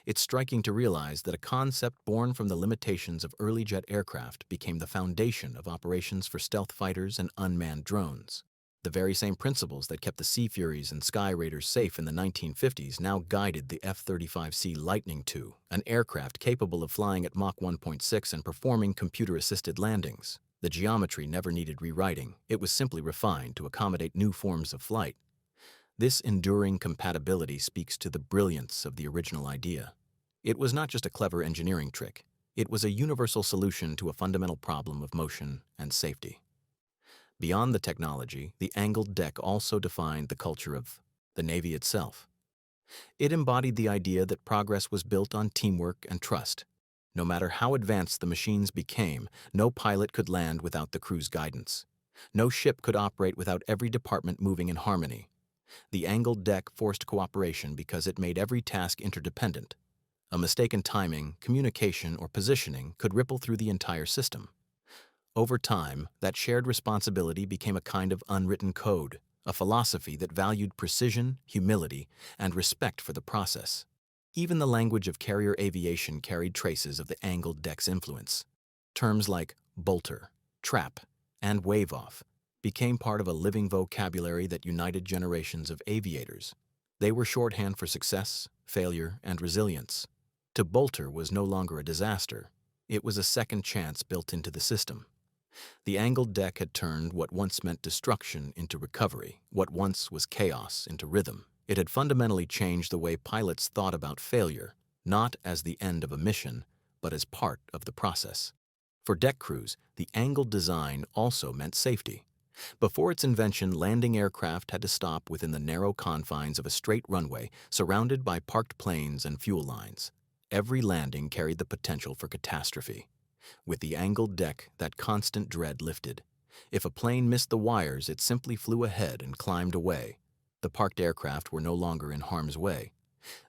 It's striking to realize that a concept born from the limitations of early jet aircraft became the foundation of operations for stealth fighters and unmanned drones. The very same principles that kept the Sea Furies and Sky Raiders safe in the 1950s now guided the F-35C Lightning II, an aircraft capable of flying at Mach 1.6 and performing computer-assisted landings. The geometry never needed rewriting, it was simply refined to accommodate new forms of flight. This enduring compatibility speaks to the brilliance of the original idea. It was not just a clever engineering trick, it was a universal solution to a fundamental problem of motion and safety. Beyond the technology, the angled deck also defined the culture of the Navy itself. It embodied the idea that progress was built on teamwork and trust. No matter how advanced the machines became, no pilot could land without the crew's guidance. No ship could operate without every department moving in harmony. The angled deck forced cooperation because it made every task interdependent. A mistake in timing, communication, or positioning could ripple through the entire system. Over time, that shared responsibility became a kind of unwritten code, a philosophy that valued precision, humility, and respect for the process. Even the language of carrier aviation carried traces of the angled deck's influence. Terms like bolter, trap, and wave-off became part of a living vocabulary that united generations of aviators. They were shorthand for success, failure, and resilience. To bolter was no longer a disaster. It was a second chance built into the system. The angled deck had turned what once meant destruction into recovery, what once was chaos into rhythm. It had fundamentally changed the way pilots thought about failure, not as the end of a mission, but as part of the process. For deck crews, the angled design also meant safety. Before its invention, landing aircraft had to stop within the narrow confines of a straight runway, surrounded by parked planes and fuel lines. Every landing carried the potential for catastrophe. With the angled deck, that constant dread lifted. If a plane missed the wires, it simply flew ahead and climbed away. The parked aircraft were no longer in harm's way.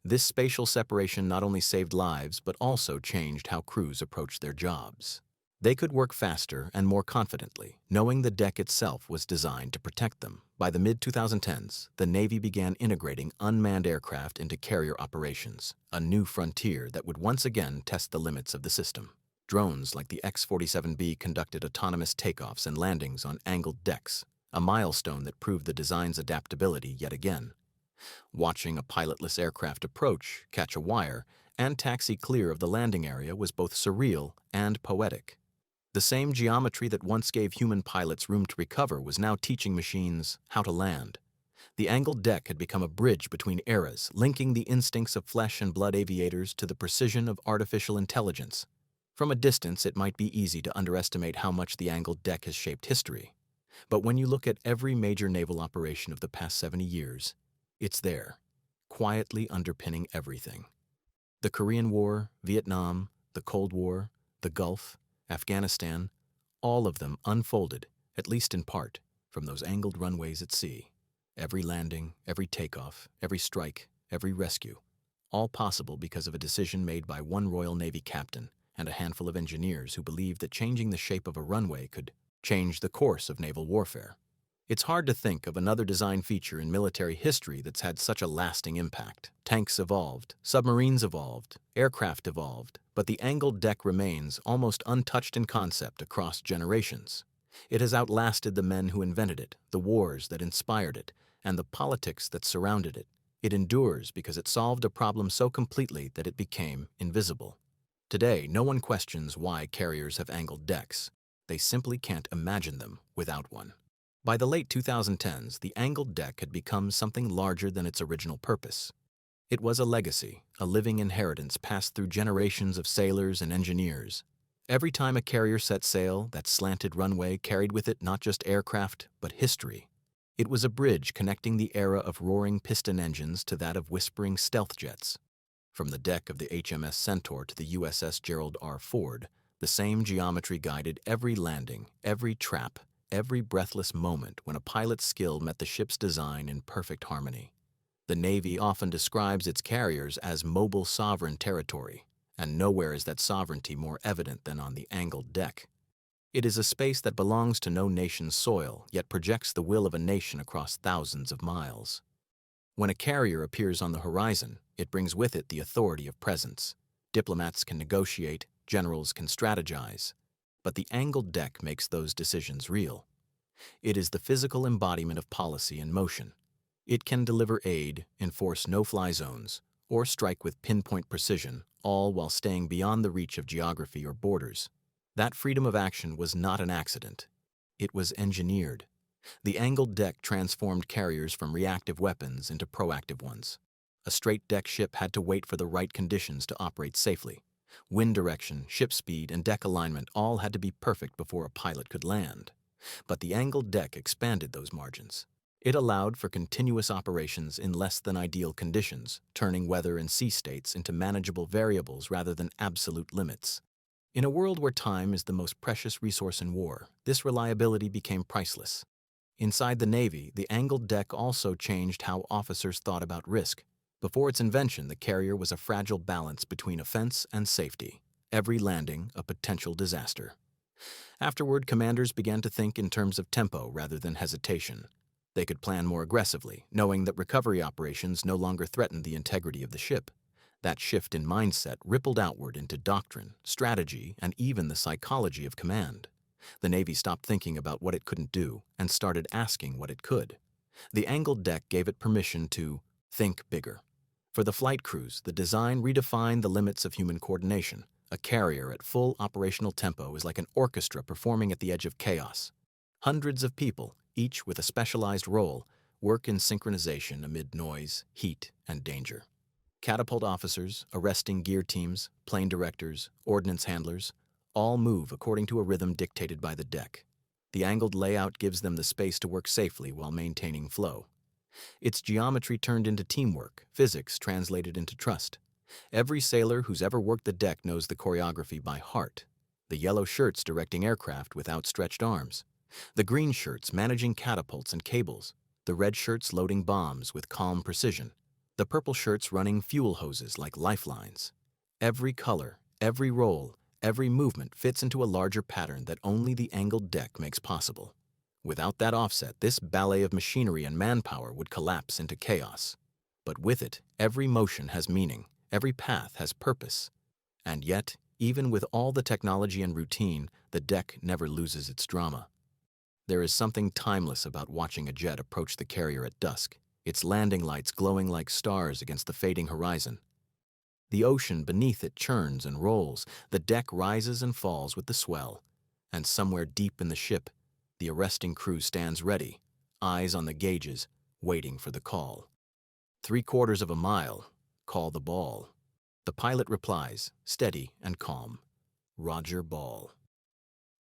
This spatial separation not only saved lives, but also changed how crews approached their jobs. They could work faster and more confidently, knowing the deck itself was designed to protect them. By the mid-2010s, the Navy began integrating unmanned aircraft into carrier operations, a new frontier that would once again test the limits of the system. Drones like the X-47B conducted autonomous takeoffs and landings on angled decks, a milestone that proved the design's adaptability yet again. Watching a pilotless aircraft approach, catch a wire, and taxi clear of the landing area was both surreal and poetic. The same geometry that once gave human pilots room to recover was now teaching machines how to land. The angled deck had become a bridge between eras, linking the instincts of flesh and blood aviators to the precision of artificial intelligence. From a distance, it might be easy to underestimate how much the angled deck has shaped history. But when you look at every major naval operation of the past 70 years, it's there, quietly underpinning everything. The Korean War, Vietnam, the Cold War, the Gulf, Afghanistan, all of them unfolded, at least in part, from those angled runways at sea. Every landing, every takeoff, every strike, every rescue, all possible because of a decision made by one Royal Navy captain and a handful of engineers who believed that changing the shape of a runway could change the course of naval warfare. It's hard to think of another design feature in military history that's had such a lasting impact. Tanks evolved, submarines evolved, aircraft evolved, but the angled deck remains almost untouched in concept across generations. It has outlasted the men who invented it, the wars that inspired it, and the politics that surrounded it. It endures because it solved a problem so completely that it became invisible. Today, no one questions why carriers have angled decks. They simply can't imagine them without one. By the late 2010s, the angled deck had become something larger than its original purpose. It was a legacy, a living inheritance passed through generations of sailors and engineers. Every time a carrier set sail, that slanted runway carried with it not just aircraft, but history. It was a bridge connecting the era of roaring piston engines to that of whispering stealth jets. From the deck of the HMS Centaur to the USS Gerald R. Ford, the same geometry guided every landing, every trap, every breathless moment when a pilot's skill met the ship's design in perfect harmony. The Navy often describes its carriers as mobile sovereign territory, and nowhere is that sovereignty more evident than on the angled deck. It is a space that belongs to no nation's soil, yet projects the will of a nation across thousands of miles. When a carrier appears on the horizon, it brings with it the authority of presence. Diplomats can negotiate, generals can strategize, but the angled deck makes those decisions real. It is the physical embodiment of policy in motion. It can deliver aid, enforce no-fly zones, or strike with pinpoint precision, all while staying beyond the reach of geography or borders. That freedom of action was not an accident. It was engineered. The angled deck transformed carriers from reactive weapons into proactive ones. A straight-deck ship had to wait for the right conditions to operate safely. Wind direction, ship speed, and deck alignment all had to be perfect before a pilot could land. But the angled deck expanded those margins. It allowed for continuous operations in less than ideal conditions, turning weather and sea states into manageable variables rather than absolute limits. In a world where time is the most precious resource in war, this reliability became priceless. Inside the Navy, the angled deck also changed how officers thought about risk. Before its invention, the carrier was a fragile balance between offense and safety. Every landing, a potential disaster. Afterward, commanders began to think in terms of tempo rather than hesitation. They could plan more aggressively, knowing that recovery operations no longer threatened the integrity of the ship. That shift in mindset rippled outward into doctrine, strategy, and even the psychology of command. The Navy stopped thinking about what it couldn't do and started asking what it could. The angled deck gave it permission to think bigger. For the flight crews, the design redefined the limits of human coordination. A carrier at full operational tempo is like an orchestra performing at the edge of chaos. Hundreds of people, each with a specialized role, work in synchronization amid noise, heat, and danger. Catapult officers, arresting gear teams, plane directors, ordnance handlers, all move according to a rhythm dictated by the deck. The angled layout gives them the space to work safely while maintaining flow. Its geometry turned into teamwork, physics translated into trust. Every sailor who's ever worked the deck knows the choreography by heart. The yellow shirts directing aircraft with outstretched arms. The green shirts managing catapults and cables. The red shirts loading bombs with calm precision. The purple shirts running fuel hoses like lifelines. Every color, every role, every movement fits into a larger pattern that only the angled deck makes possible. Without that offset, this ballet of machinery and manpower would collapse into chaos. But with it, every motion has meaning, every path has purpose. And yet, even with all the technology and routine, the deck never loses its drama. There is something timeless about watching a jet approach the carrier at dusk, its landing lights glowing like stars against the fading horizon. The ocean beneath it churns and rolls, the deck rises and falls with the swell, and somewhere deep in the ship, the arresting crew stands ready, eyes on the gauges, waiting for the call. 3/4 of a mile, call the ball. The pilot replies, steady and calm, Roger Ball.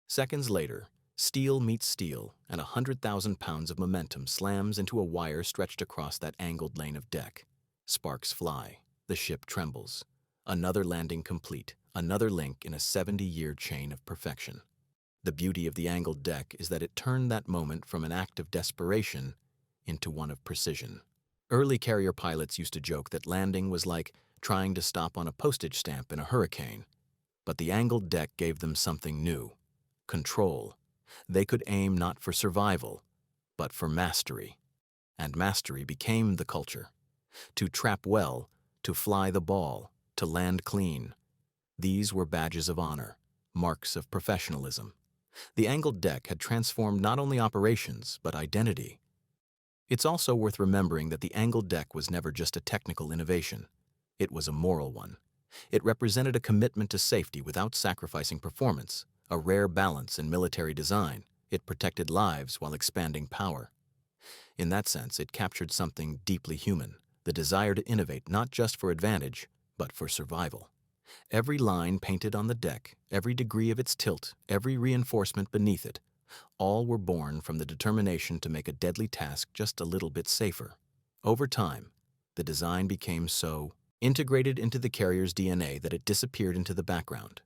Seconds later, Steel meets steel, and 100,000 pounds of momentum slams into a wire stretched across that angled lane of deck. Sparks fly. The ship trembles. Another landing complete, another link in a 70-year chain of perfection. The beauty of the angled deck is that it turned that moment from an act of desperation into one of precision. Early carrier pilots used to joke that landing was like trying to stop on a postage stamp in a hurricane. But the angled deck gave them something new: control. They could aim not for survival, but for mastery. And mastery became the culture. To trap well, to fly the ball, to land clean. These were badges of honor, marks of professionalism. The angled deck had transformed not only operations, but identity. It's also worth remembering that the angled deck was never just a technical innovation. It was a moral one. It represented a commitment to safety without sacrificing performance, a rare balance in military design. It protected lives while expanding power. In that sense, it captured something deeply human, the desire to innovate not just for advantage, but for survival. Every line painted on the deck, every degree of its tilt, every reinforcement beneath it, all were born from the determination to make a deadly task just a little bit safer. Over time, the design became so integrated into the carrier's DNA that it disappeared into the background.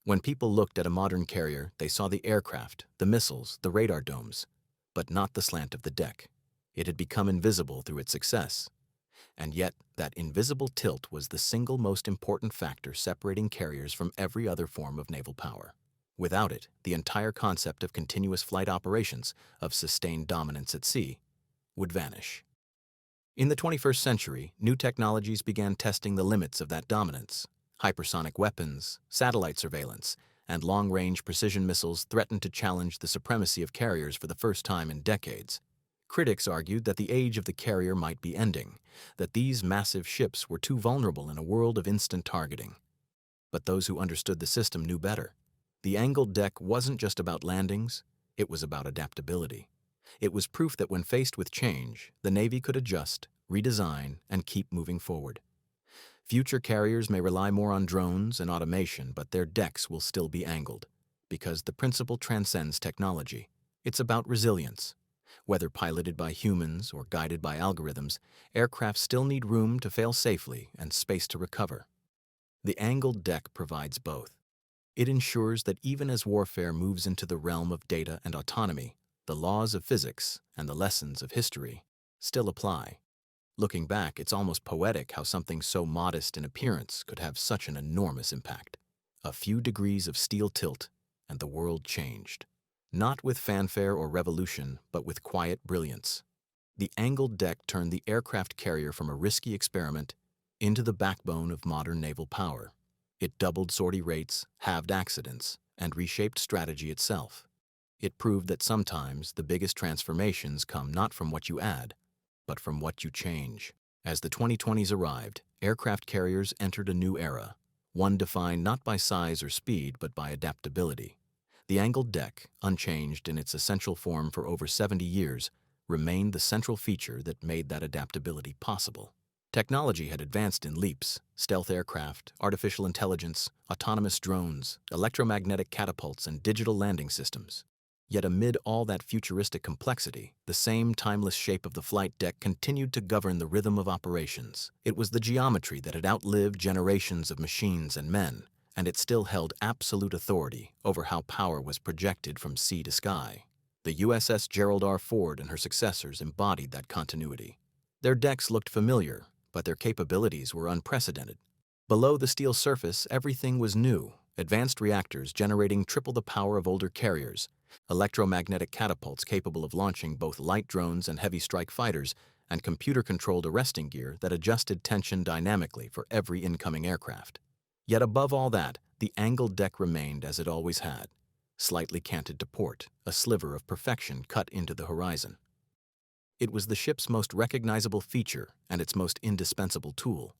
When people looked at a modern carrier, they saw the aircraft, the missiles, the radar domes, but not the slant of the deck. It had become invisible through its success. And yet, that invisible tilt was the single most important factor separating carriers from every other form of naval power. Without it, the entire concept of continuous flight operations, of sustained dominance at sea, would vanish. In the 21st century, new technologies began testing the limits of that dominance. Hypersonic weapons, satellite surveillance, and long-range precision missiles threatened to challenge the supremacy of carriers for the first time in decades. Critics argued that the age of the carrier might be ending, that these massive ships were too vulnerable in a world of instant targeting. But those who understood the system knew better. The angled deck wasn't just about landings, it was about adaptability. It was proof that when faced with change, the Navy could adjust, redesign, and keep moving forward. Future carriers may rely more on drones and automation, but their decks will still be angled, because the principle transcends technology. It's about resilience. Whether piloted by humans or guided by algorithms, aircraft still need room to fail safely and space to recover. The angled deck provides both. It ensures that even as warfare moves into the realm of data and autonomy, the laws of physics and the lessons of history still apply. Looking back, it's almost poetic how something so modest in appearance could have such an enormous impact. A few degrees of steel tilt, and the world changed. Not with fanfare or revolution, but with quiet brilliance. The angled deck turned the aircraft carrier from a risky experiment into the backbone of modern naval power. It doubled sortie rates, halved accidents, and reshaped strategy itself. It proved that sometimes the biggest transformations come not from what you add, but from what you change. As the 2020s arrived, aircraft carriers entered a new era, one defined not by size or speed, but by adaptability. The angled deck, unchanged in its essential form for over 70 years, remained the central feature that made that adaptability possible. Technology had advanced in leaps: stealth aircraft, artificial intelligence, autonomous drones, electromagnetic catapults, and digital landing systems. Yet amid all that futuristic complexity, the same timeless shape of the flight deck continued to govern the rhythm of operations. It was the geometry that had outlived generations of machines and men, and it still held absolute authority over how power was projected from sea to sky. The USS Gerald R. Ford and her successors embodied that continuity. Their decks looked familiar, but their capabilities were unprecedented. Below the steel surface, everything was new: advanced reactors generating triple the power of older carriers, electromagnetic catapults capable of launching both light drones and heavy strike fighters, and computer-controlled arresting gear that adjusted tension dynamically for every incoming aircraft. Yet above all that, the angled deck remained as it always had, slightly canted to port, a sliver of perfection cut into the horizon. It was the ship's most recognizable feature and its most indispensable tool.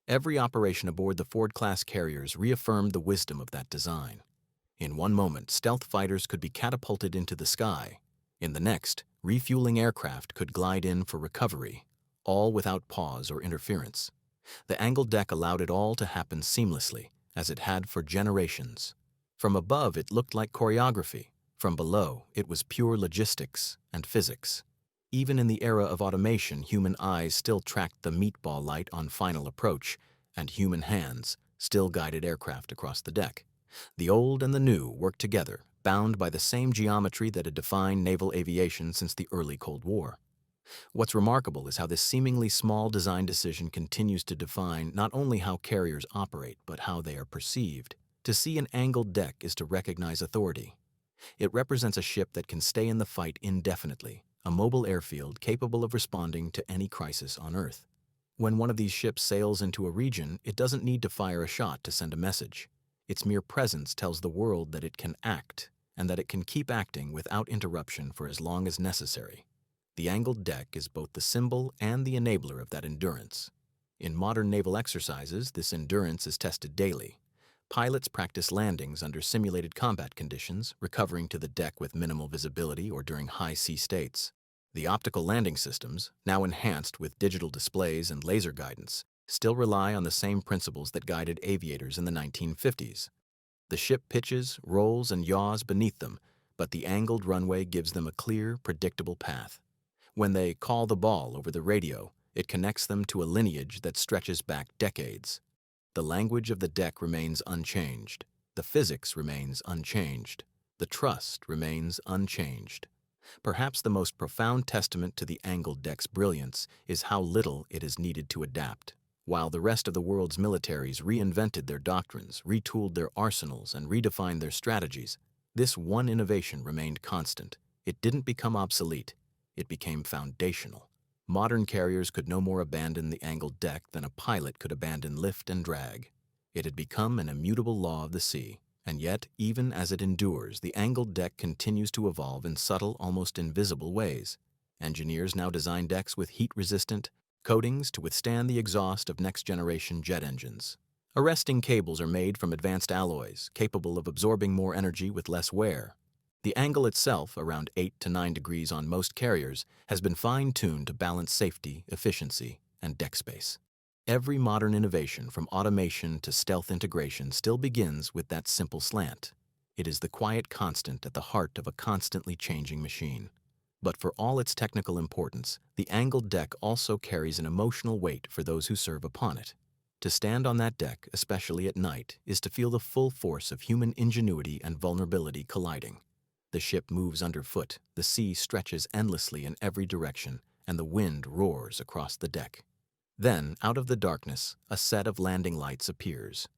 Every operation aboard the Ford-class carriers reaffirmed the wisdom of that design. In one moment, stealth fighters could be catapulted into the sky. In the next, refueling aircraft could glide in for recovery, all without pause or interference. The angled deck allowed it all to happen seamlessly, as it had for generations. From above, it looked like choreography. From below, it was pure logistics and physics. Even in the era of automation, human eyes still tracked the meatball light on final approach, and human hands still guided aircraft across the deck. The old and the new worked together, bound by the same geometry that had defined naval aviation since the early Cold War. What's remarkable is how this seemingly small design decision continues to define not only how carriers operate, but how they are perceived. To see an angled deck is to recognize authority. It represents a ship that can stay in the fight indefinitely, a mobile airfield capable of responding to any crisis on Earth. When one of these ships sails into a region, it doesn't need to fire a shot to send a message. Its mere presence tells the world that it can act, and that it can keep acting without interruption for as long as necessary. The angled deck is both the symbol and the enabler of that endurance. In modern naval exercises, this endurance is tested daily. Pilots practice landings under simulated combat conditions, recovering to the deck with minimal visibility or during high sea states. The optical landing systems, now enhanced with digital displays and laser guidance, still rely on the same principles that guided aviators in the 1950s. The ship pitches, rolls, and yaws beneath them, but the angled runway gives them a clear, predictable path. When they call the ball over the radio, it connects them to a lineage that stretches back decades. The language of the deck remains unchanged. The physics remains unchanged. The trust remains unchanged. Perhaps the most profound testament to the angled deck's brilliance is how little it is needed to adapt. While the rest of the world's militaries reinvented their doctrines, retooled their arsenals, and redefined their strategies, this one innovation remained constant. It didn't become obsolete. It became foundational. Modern carriers could no more abandon the angled deck than a pilot could abandon lift and drag. It had become an immutable law of the sea, and yet, even as it endures, the angled deck continues to evolve in subtle, almost invisible ways. Engineers now design decks with heat-resistant coatings to withstand the exhaust of next-generation jet engines. Arresting cables are made from advanced alloys, capable of absorbing more energy with less wear. The angle itself, around 8 to 9 degrees on most carriers, has been fine-tuned to balance safety, efficiency, and deck space. Every modern innovation, from automation to stealth integration, still begins with that simple slant. It is the quiet constant at the heart of a constantly changing machine. But for all its technical importance, the angled deck also carries an emotional weight for those who serve upon it. To stand on that deck, especially at night, is to feel the full force of human ingenuity and vulnerability colliding. The ship moves underfoot, the sea stretches endlessly in every direction, and the wind roars across the deck. Then, out of the darkness, a set of landing lights appears.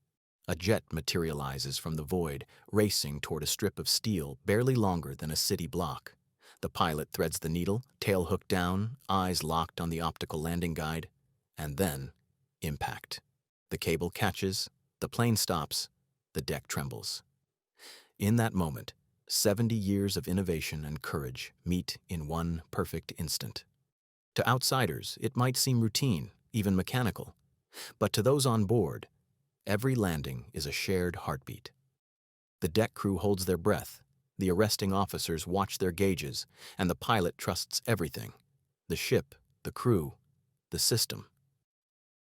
A jet materializes from the void, racing toward a strip of steel barely longer than a city block. The pilot threads the needle, tail hooked down, eyes locked on the optical landing guide, and then, impact. The cable catches, the plane stops, the deck trembles. In that moment, 70 years of innovation and courage meet in one perfect instant. To outsiders, it might seem routine, even mechanical. But to those on board, every landing is a shared heartbeat. The deck crew holds their breath, the arresting officers watch their gauges, and the pilot trusts everything: the ship, the crew, the system.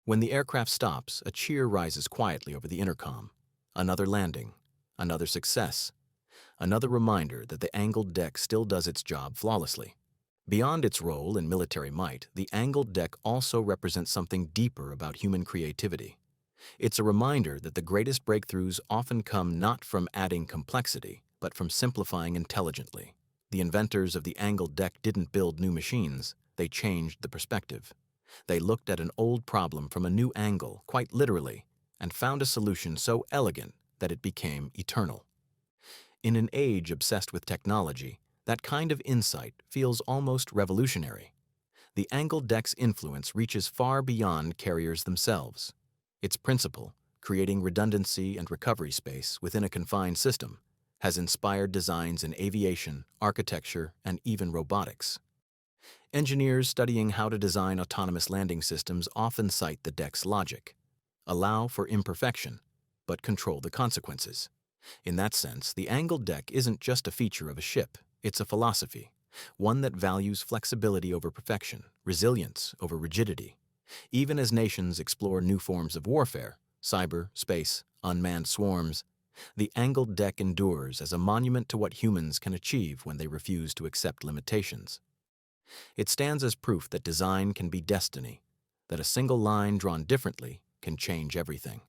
When the aircraft stops, a cheer rises quietly over the intercom. Another landing, another success, another reminder that the angled deck still does its job flawlessly. Beyond its role in military might, the angled deck also represents something deeper about human creativity. It's a reminder that the greatest breakthroughs often come not from adding complexity, but from simplifying intelligently. The inventors of the angled deck didn't build new machines, they changed the perspective. They looked at an old problem from a new angle, quite literally, and found a solution so elegant that it became eternal. In an age obsessed with technology, that kind of insight feels almost revolutionary. The angled deck's influence reaches far beyond carriers themselves. Its principle, creating redundancy and recovery space within a confined system, has inspired designs in aviation, architecture, and even robotics. Engineers studying how to design autonomous landing systems often cite the deck's logic: allow for imperfection, but control the consequences. In that sense, the angled deck isn't just a feature of a ship, it's a philosophy, one that values flexibility over perfection, resilience over rigidity. Even as nations explore new forms of warfare, cyber, space, unmanned swarms, The angled deck endures as a monument to what humans can achieve when they refuse to accept limitations. It stands as proof that design can be destiny, that a single line drawn differently can change everything.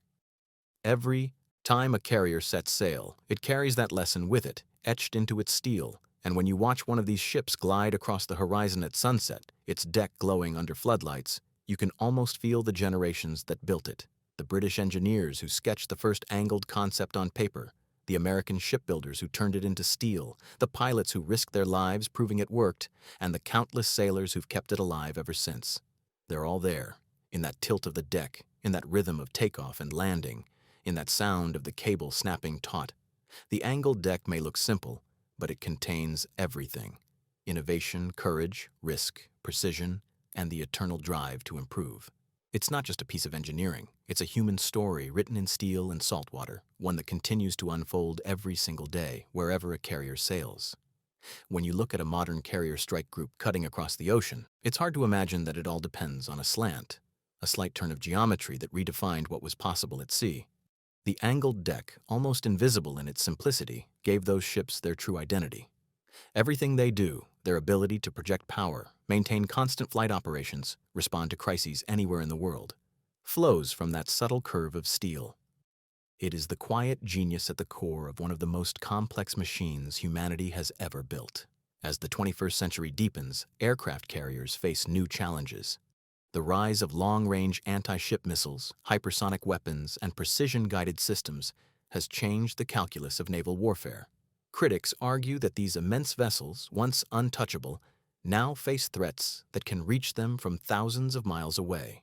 Every time a carrier sets sail, it carries that lesson with it, etched into its steel, and when you watch one of these ships glide across the horizon at sunset, its deck glowing under floodlights, you can almost feel the generations that built it. The British engineers who sketched the first angled concept on paper, the American shipbuilders who turned it into steel, the pilots who risked their lives proving it worked, and the countless sailors who've kept it alive ever since. They're all there, in that tilt of the deck, in that rhythm of takeoff and landing, in that sound of the cable snapping taut. The angled deck may look simple, but it contains everything: innovation, courage, risk, precision, and the eternal drive to improve. It's not just a piece of engineering, it's a human story written in steel and salt water, one that continues to unfold every single day, wherever a carrier sails. When you look at a modern carrier strike group cutting across the ocean, it's hard to imagine that it all depends on a slant, a slight turn of geometry that redefined what was possible at sea. The angled deck, almost invisible in its simplicity, gave those ships their true identity. Everything they do, their ability to project power, maintain constant flight operations, respond to crises anywhere in the world, flows from that subtle curve of steel. It is the quiet genius at the core of one of the most complex machines humanity has ever built. As the 21st century deepens, aircraft carriers face new challenges. The rise of long-range anti-ship missiles, hypersonic weapons, and precision-guided systems has changed the calculus of naval warfare. Critics argue that these immense vessels, once untouchable, now face threats that can reach them from thousands of miles away.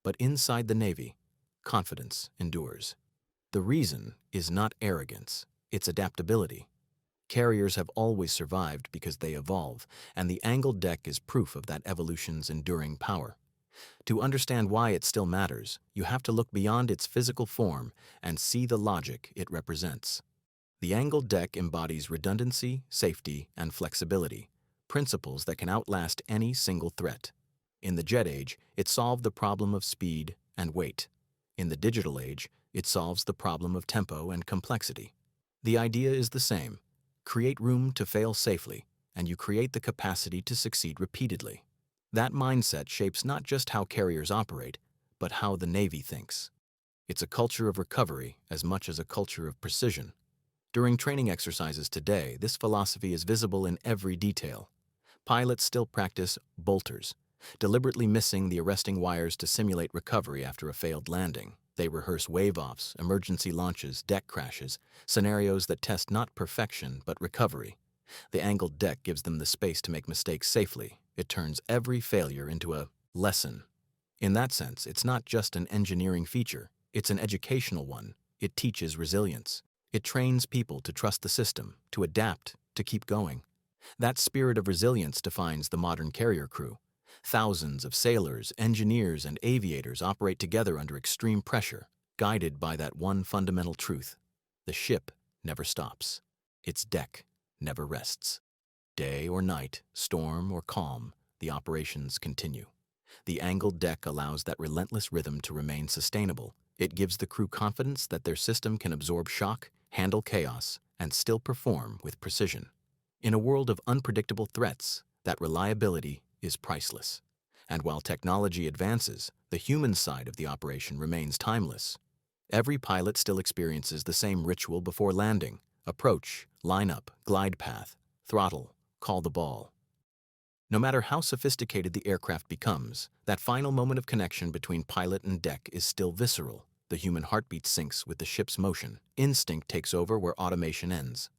But inside the Navy, confidence endures. The reason is not arrogance, it's adaptability. Carriers have always survived because they evolve, and the angled deck is proof of that evolution's enduring power. To understand why it still matters, you have to look beyond its physical form and see the logic it represents. The angled deck embodies redundancy, safety, and flexibility, principles that can outlast any single threat. In the jet age, it solved the problem of speed and weight. In the digital age, it solves the problem of tempo and complexity. The idea is the same: create room to fail safely, and you create the capacity to succeed repeatedly. That mindset shapes not just how carriers operate, but how the Navy thinks. It's a culture of recovery as much as a culture of precision. During training exercises today, this philosophy is visible in every detail. Pilots still practice bolters, deliberately missing the arresting wires to simulate recovery after a failed landing. They rehearse wave-offs, emergency launches, deck crashes, scenarios that test not perfection but recovery. The angled deck gives them the space to make mistakes safely. It turns every failure into a lesson. In that sense, it's not just an engineering feature, it's an educational one. It teaches resilience. It trains people to trust the system, to adapt, to keep going. That spirit of resilience defines the modern carrier crew. Thousands of sailors, engineers, and aviators operate together under extreme pressure, guided by that one fundamental truth: the ship never stops. Its deck never rests. Day or night, storm or calm, the operations continue. The angled deck allows that relentless rhythm to remain sustainable. It gives the crew confidence that their system can absorb shock, handle chaos, and still perform with precision. In a world of unpredictable threats, that reliability is priceless. And while technology advances, the human side of the operation remains timeless. Every pilot still experiences the same ritual before landing: approach, line up, glide path, throttle, call the ball. No matter how sophisticated the aircraft becomes, that final moment of connection between pilot and deck is still visceral. The human heartbeat syncs with the ship's motion. Instinct takes over where automation ends.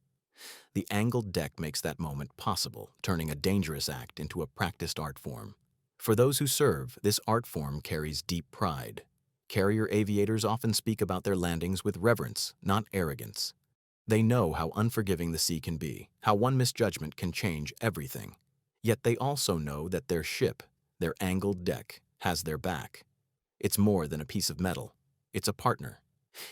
The angled deck makes that moment possible, turning a dangerous act into a practiced art form. For those who serve, this art form carries deep pride. Carrier aviators often speak about their landings with reverence, not arrogance. They know how unforgiving the sea can be, how one misjudgment can change everything. Yet they also know that their ship, their angled deck, has their back. It's more than a piece of metal. It's a partner.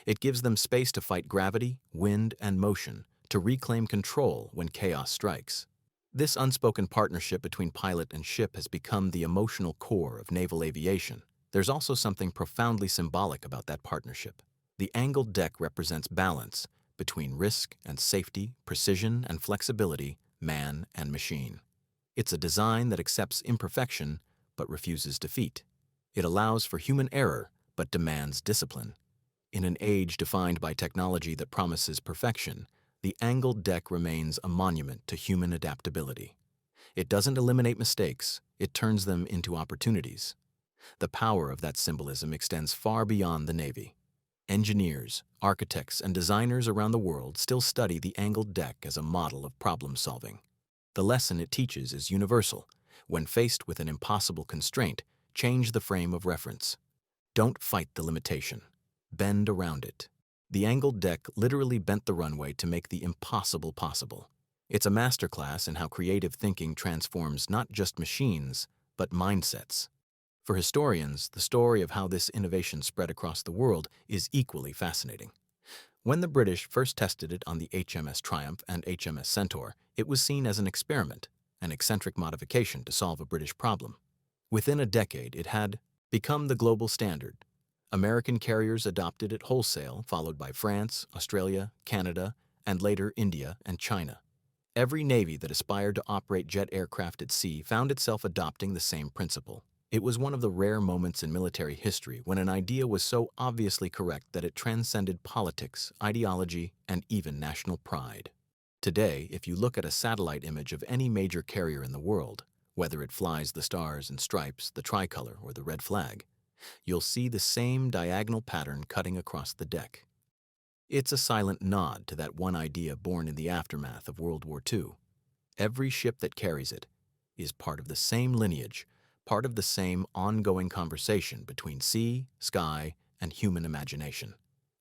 It gives them space to fight gravity, wind, and motion, to reclaim control when chaos strikes. This unspoken partnership between pilot and ship has become the emotional core of naval aviation. There's also something profoundly symbolic about that partnership. The angled deck represents balance between risk and safety, precision and flexibility, man and machine. It's a design that accepts imperfection but refuses defeat. It allows for human error but demands discipline. In an age defined by technology that promises perfection, the angled deck remains a monument to human adaptability. It doesn't eliminate mistakes, it turns them into opportunities. The power of that symbolism extends far beyond the Navy. Engineers, architects, and designers around the world still study the angled deck as a model of problem solving. The lesson it teaches is universal. When faced with an impossible constraint, change the frame of reference. Don't fight the limitation. Bend around it. The angled deck literally bent the runway to make the impossible possible. It's a masterclass in how creative thinking transforms not just machines, but mindsets. For historians, the story of how this innovation spread across the world is equally fascinating. When the British first tested it on the HMS Triumph and HMS Centaur, it was seen as an experiment, an eccentric modification to solve a British problem. Within a decade, it had become the global standard. American carriers adopted it wholesale, followed by France, Australia, Canada, and later India and China. Every navy that aspired to operate jet aircraft at sea found itself adopting the same principle. It was one of the rare moments in military history when an idea was so obviously correct that it transcended politics, ideology, and even national pride. Today, if you look at a satellite image of any major carrier in the world, whether it flies the stars and stripes, the tricolor, or the red flag, you'll see the same diagonal pattern cutting across the deck. It's a silent nod to that one idea born in the aftermath of World War II. Every ship that carries it is part of the same lineage, part of the same ongoing conversation between sea, sky, and human imagination.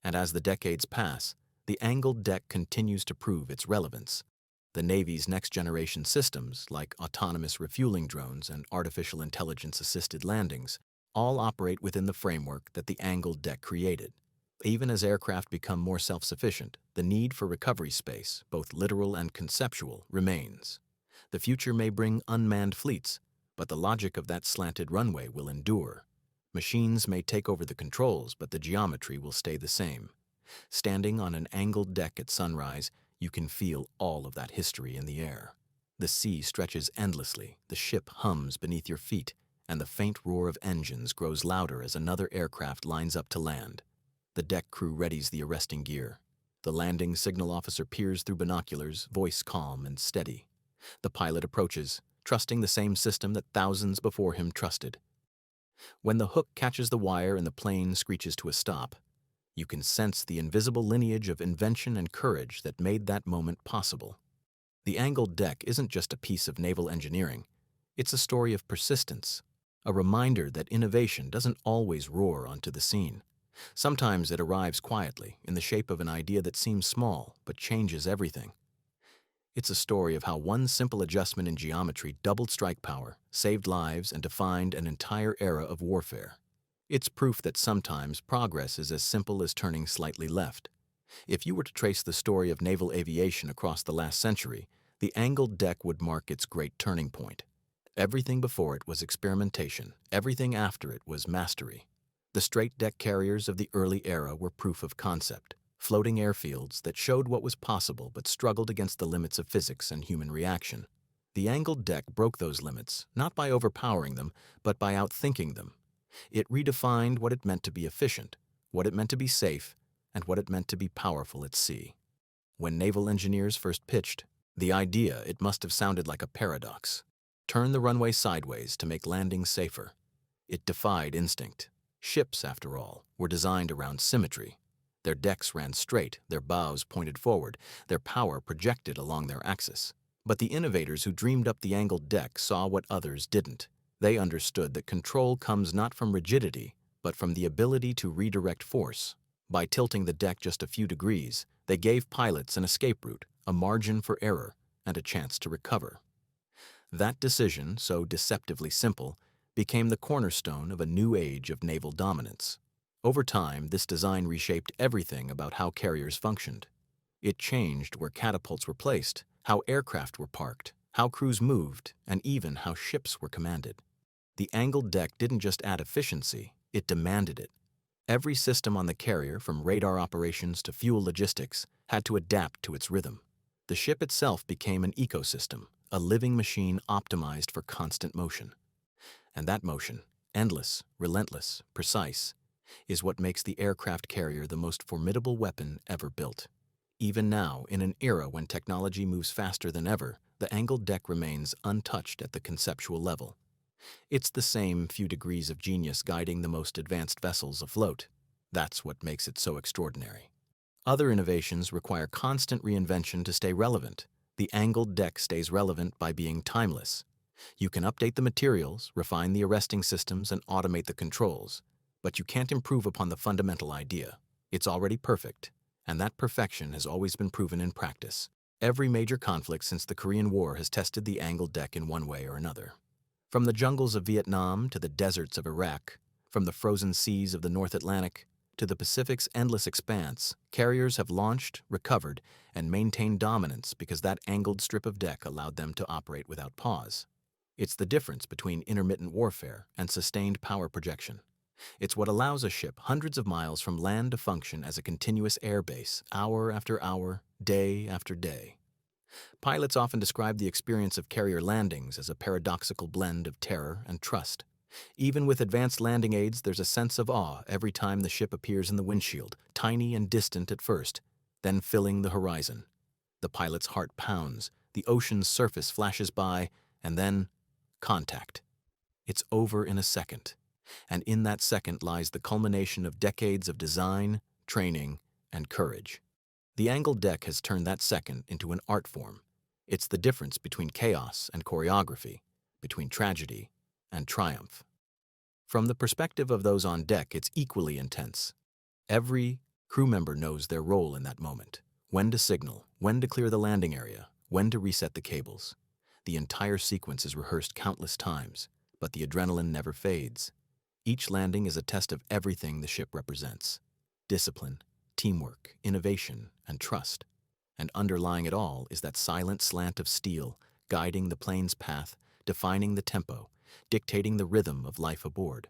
And as the decades pass, the angled deck continues to prove its relevance. The Navy's next-generation systems, like autonomous refueling drones and artificial intelligence-assisted landings, all operate within the framework that the angled deck created. Even as aircraft become more self-sufficient, the need for recovery space, both literal and conceptual, remains. The future may bring unmanned fleets, but the logic of that slanted runway will endure. Machines may take over the controls, but the geometry will stay the same. Standing on an angled deck at sunrise, you can feel all of that history in the air. The sea stretches endlessly, the ship hums beneath your feet, and the faint roar of engines grows louder as another aircraft lines up to land. The deck crew readies the arresting gear. The landing signal officer peers through binoculars, voice calm and steady. The pilot approaches, trusting the same system that thousands before him trusted. When the hook catches the wire and the plane screeches to a stop, you can sense the invisible lineage of invention and courage that made that moment possible. The angled deck isn't just a piece of naval engineering. It's a story of persistence, a reminder that innovation doesn't always roar onto the scene. Sometimes it arrives quietly, in the shape of an idea that seems small but changes everything. It's a story of how one simple adjustment in geometry doubled strike power, saved lives, and defined an entire era of warfare. It's proof that sometimes progress is as simple as turning slightly left. If you were to trace the story of naval aviation across the last century, the angled deck would mark its great turning point. Everything before it was experimentation. Everything after it was mastery. The straight deck carriers of the early era were proof of concept, floating airfields that showed what was possible but struggled against the limits of physics and human reaction. The angled deck broke those limits, not by overpowering them, but by outthinking them. It redefined what it meant to be efficient, what it meant to be safe, and what it meant to be powerful at sea. When naval engineers first pitched the idea, it must have sounded like a paradox. Turn the runway sideways to make landings safer. It defied instinct. Ships, after all, were designed around symmetry. Their decks ran straight, their bows pointed forward, their power projected along their axis. But the innovators who dreamed up the angled deck saw what others didn't. They understood that control comes not from rigidity, but from the ability to redirect force. By tilting the deck just a few degrees, they gave pilots an escape route, a margin for error, and a chance to recover. That decision, so deceptively simple, became the cornerstone of a new age of naval dominance. Over time, this design reshaped everything about how carriers functioned. It changed where catapults were placed, how aircraft were parked, how crews moved, and even how ships were commanded. The angled deck didn't just add efficiency, it demanded it. Every system on the carrier, from radar operations to fuel logistics, had to adapt to its rhythm. The ship itself became an ecosystem, a living machine optimized for constant motion. And that motion, endless, relentless, precise, is what makes the aircraft carrier the most formidable weapon ever built. Even now, in an era when technology moves faster than ever, the angled deck remains untouched at the conceptual level. It's the same few degrees of genius guiding the most advanced vessels afloat. That's what makes it so extraordinary. Other innovations require constant reinvention to stay relevant. The angled deck stays relevant by being timeless. You can update the materials, refine the arresting systems, and automate the controls, but you can't improve upon the fundamental idea. It's already perfect, and that perfection has always been proven in practice. Every major conflict since the Korean War has tested the angled deck in one way or another. From the jungles of Vietnam to the deserts of Iraq, from the frozen seas of the North Atlantic to the Pacific's endless expanse, carriers have launched, recovered, and maintained dominance because that angled strip of deck allowed them to operate without pause. It's the difference between intermittent warfare and sustained power projection. It's what allows a ship hundreds of miles from land to function as a continuous air base, hour after hour, day after day. Pilots often describe the experience of carrier landings as a paradoxical blend of terror and trust. Even with advanced landing aids, there's a sense of awe every time the ship appears in the windshield, tiny and distant at first, then filling the horizon. The pilot's heart pounds, the ocean's surface flashes by, and then contact. It's over in a second, and in that second lies the culmination of decades of design, training, and courage. The angled deck has turned that second into an art form. It's the difference between chaos and choreography, between tragedy and triumph. From the perspective of those on deck, it's equally intense. Every crew member knows their role in that moment: when to signal, when to clear the landing area, when to reset the cables. The entire sequence is rehearsed countless times, but the adrenaline never fades. Each landing is a test of everything the ship represents: discipline, teamwork, innovation, and trust. And underlying it all is that silent slant of steel, guiding the plane's path, defining the tempo, dictating the rhythm of life aboard.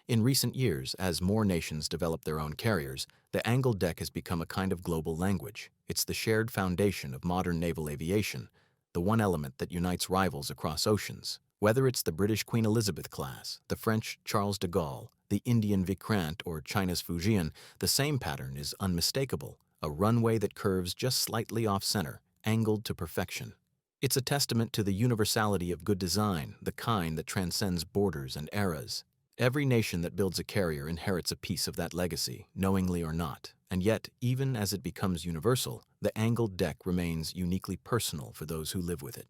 In recent years, as more nations develop their own carriers, the angled deck has become a kind of global language. It's the shared foundation of modern naval aviation, the one element that unites rivals across oceans. Whether it's the British Queen Elizabeth class, the French Charles de Gaulle, the Indian Vikrant, or China's Fujian, the same pattern is unmistakable: a runway that curves just slightly off-center, angled to perfection. It's a testament to the universality of good design, the kind that transcends borders and eras. Every nation that builds a carrier inherits a piece of that legacy, knowingly or not, and yet, even as it becomes universal, the angled deck remains uniquely personal for those who live with it.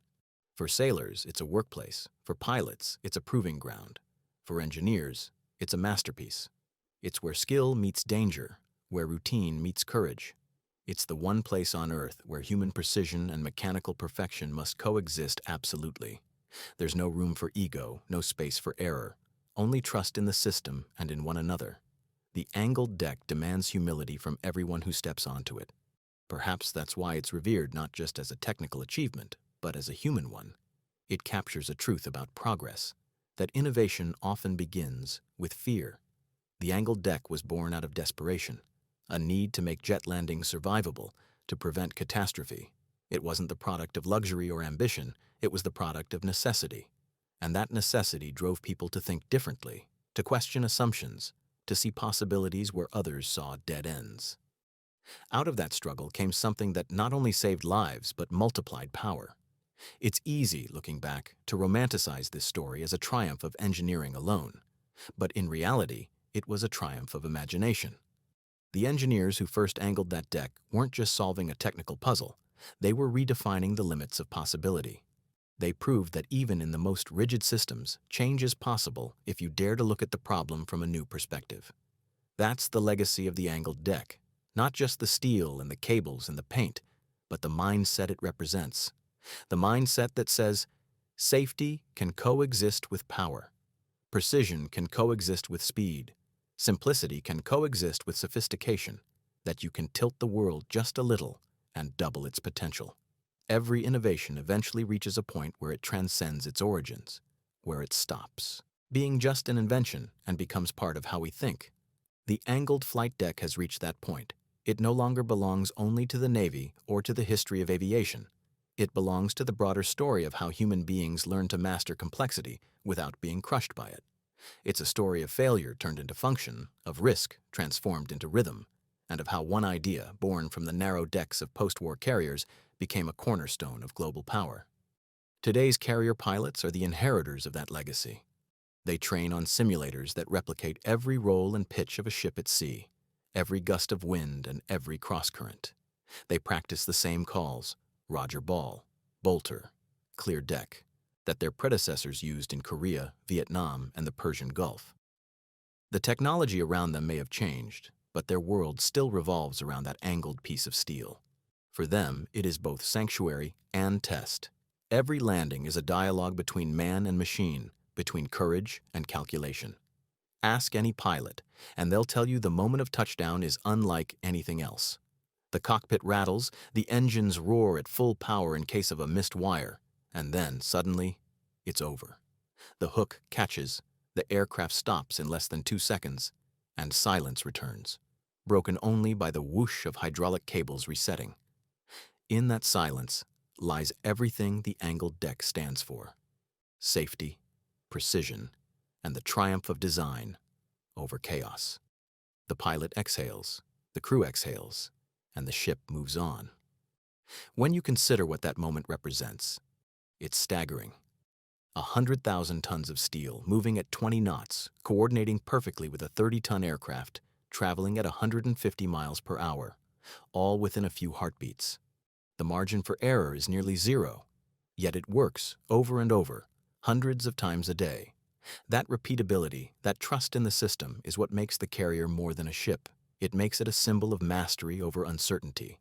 For sailors, it's a workplace. For pilots, it's a proving ground. For engineers, it's a masterpiece. It's where skill meets danger, where routine meets courage. It's the one place on Earth where human precision and mechanical perfection must coexist absolutely. There's no room for ego, no space for error, only trust in the system and in one another. The angled deck demands humility from everyone who steps onto it. Perhaps that's why it's revered not just as a technical achievement, but as a human one. It captures a truth about progress, that innovation often begins with fear. The angled deck was born out of desperation, a need to make jet landings survivable, to prevent catastrophe. It wasn't the product of luxury or ambition, it was the product of necessity. And that necessity drove people to think differently, to question assumptions, to see possibilities where others saw dead ends. Out of that struggle came something that not only saved lives but multiplied power. It's easy, looking back, to romanticize this story as a triumph of engineering alone, but in reality, it was a triumph of imagination. The engineers who first angled that deck weren't just solving a technical puzzle, they were redefining the limits of possibility. They proved that even in the most rigid systems, change is possible if you dare to look at the problem from a new perspective. That's the legacy of the angled deck, not just the steel and the cables and the paint, but the mindset it represents. The mindset that says, safety can coexist with power, precision can coexist with speed, simplicity can coexist with sophistication, that you can tilt the world just a little and double its potential. Every innovation eventually reaches a point where it transcends its origins, where it stops being just an invention and becomes part of how we think. The angled flight deck has reached that point. It no longer belongs only to the Navy or to the history of aviation. It belongs to the broader story of how human beings learn to master complexity without being crushed by it. It's a story of failure turned into function, of risk transformed into rhythm, and of how one idea, born from the narrow decks of post-war carriers, became a cornerstone of global power. Today's carrier pilots are the inheritors of that legacy. They train on simulators that replicate every roll and pitch of a ship at sea, every gust of wind and every cross-current. They practice the same calls, Roger Ball, Bolter, Clear Deck, that their predecessors used in Korea, Vietnam, and the Persian Gulf. The technology around them may have changed, but their world still revolves around that angled piece of steel. For them, it is both sanctuary and test. Every landing is a dialogue between man and machine, between courage and calculation. Ask any pilot, and they'll tell you the moment of touchdown is unlike anything else. The cockpit rattles, the engines roar at full power in case of a missed wire, and then, suddenly, it's over. The hook catches, the aircraft stops in less than 2 seconds, and silence returns, broken only by the whoosh of hydraulic cables resetting. In that silence lies everything the angled deck stands for: safety, precision, and the triumph of design over chaos. The pilot exhales, the crew exhales, and the ship moves on. When you consider what that moment represents, it's staggering. 100,000 tons of steel moving at 20 knots, coordinating perfectly with a 30-ton aircraft, traveling at 150 miles per hour, all within a few heartbeats. The margin for error is nearly zero, yet it works over and over, hundreds of times a day. That repeatability, that trust in the system, is what makes the carrier more than a ship. It makes it a symbol of mastery over uncertainty.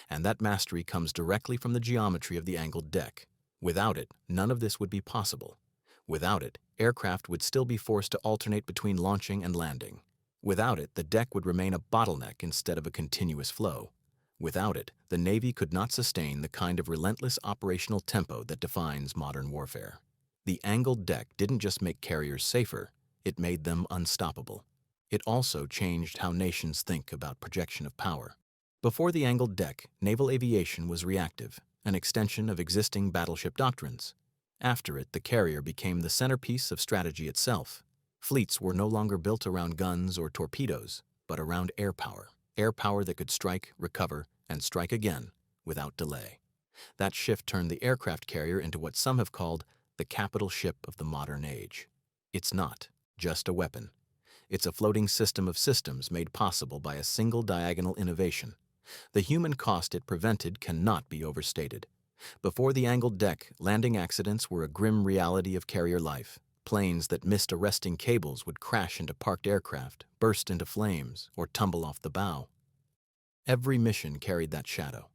And that mastery comes directly from the geometry of the angled deck. Without it, none of this would be possible. Without it, aircraft would still be forced to alternate between launching and landing. Without it, the deck would remain a bottleneck instead of a continuous flow. Without it, the Navy could not sustain the kind of relentless operational tempo that defines modern warfare. The angled deck didn't just make carriers safer, it made them unstoppable. It also changed how nations think about projection of power. Before the angled deck, naval aviation was reactive, an extension of existing battleship doctrines. After it, the carrier became the centerpiece of strategy itself. Fleets were no longer built around guns or torpedoes, but around air power that could strike, recover, and strike again without delay. That shift turned the aircraft carrier into what some have called the capital ship of the modern age. It's not just a weapon. It's a floating system of systems made possible by a single diagonal innovation. The human cost it prevented cannot be overstated. Before the angled deck, landing accidents were a grim reality of carrier life. Planes that missed arresting cables would crash into parked aircraft, burst into flames, or tumble off the bow. Every mission carried that shadow.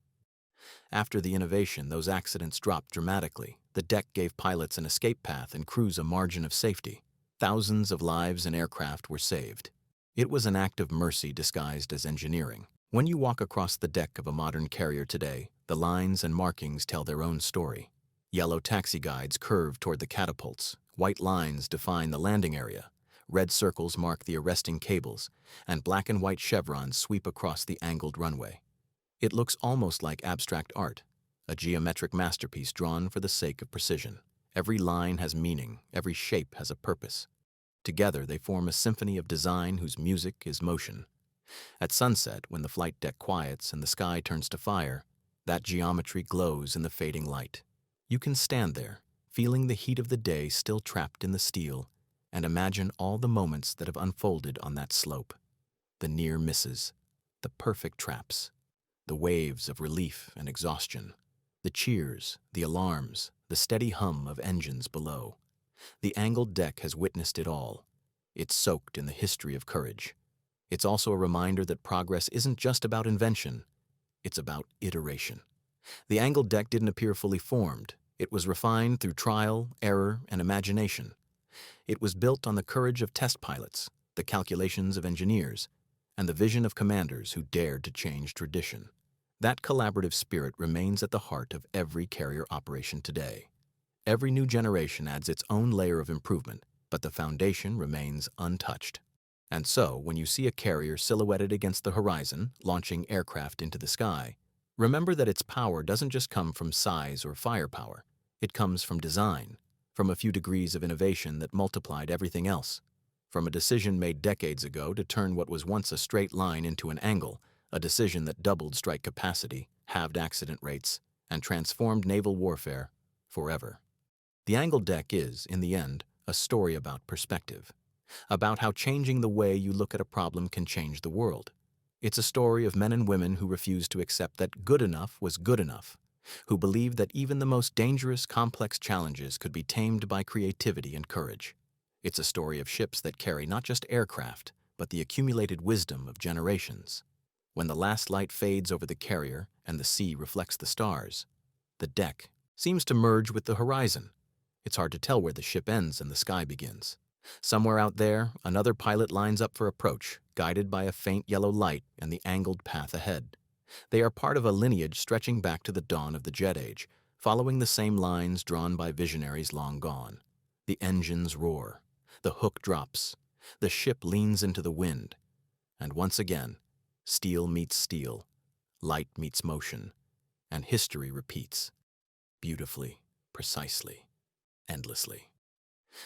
After the innovation, those accidents dropped dramatically. The deck gave pilots an escape path and crews a margin of safety. Thousands of lives and aircraft were saved. It was an act of mercy disguised as engineering. When you walk across the deck of a modern carrier today, the lines and markings tell their own story. Yellow taxi guides curve toward the catapults, white lines define the landing area, red circles mark the arresting cables, and black and white chevrons sweep across the angled runway. It looks almost like abstract art, a geometric masterpiece drawn for the sake of precision. Every line has meaning, every shape has a purpose. Together they form a symphony of design whose music is motion. At sunset, when the flight deck quiets and the sky turns to fire, that geometry glows in the fading light. You can stand there, feeling the heat of the day still trapped in the steel, and imagine all the moments that have unfolded on that slope. The near misses, the perfect traps, the waves of relief and exhaustion, the cheers, the alarms, the steady hum of engines below. The angled deck has witnessed it all. It's soaked in the history of courage. It's also a reminder that progress isn't just about invention, it's about iteration. The angled deck didn't appear fully formed. It was refined through trial, error, and imagination. It was built on the courage of test pilots, the calculations of engineers, and the vision of commanders who dared to change tradition. That collaborative spirit remains at the heart of every carrier operation today. Every new generation adds its own layer of improvement, but the foundation remains untouched. And so, when you see a carrier silhouetted against the horizon, launching aircraft into the sky, remember that its power doesn't just come from size or firepower. It comes from design, from a few degrees of innovation that multiplied everything else, from a decision made decades ago to turn what was once a straight line into an angle, a decision that doubled strike capacity, halved accident rates, and transformed naval warfare forever. The angled deck is, in the end, a story about perspective, about how changing the way you look at a problem can change the world. It's a story of men and women who refused to accept that good enough was good enough, who believed that even the most dangerous, complex challenges could be tamed by creativity and courage. It's a story of ships that carry not just aircraft, but the accumulated wisdom of generations. When the last light fades over the carrier and the sea reflects the stars, the deck seems to merge with the horizon. It's hard to tell where the ship ends and the sky begins. Somewhere out there, another pilot lines up for approach, guided by a faint yellow light and the angled path ahead. They are part of a lineage stretching back to the dawn of the jet age, following the same lines drawn by visionaries long gone. The engines roar. The hook drops. The ship leans into the wind. And once again, steel meets steel, light meets motion, and history repeats. Beautifully, precisely, endlessly.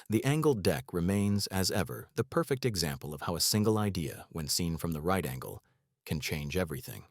The angled deck remains, as ever, the perfect example of how a single idea, when seen from the right angle, can change everything.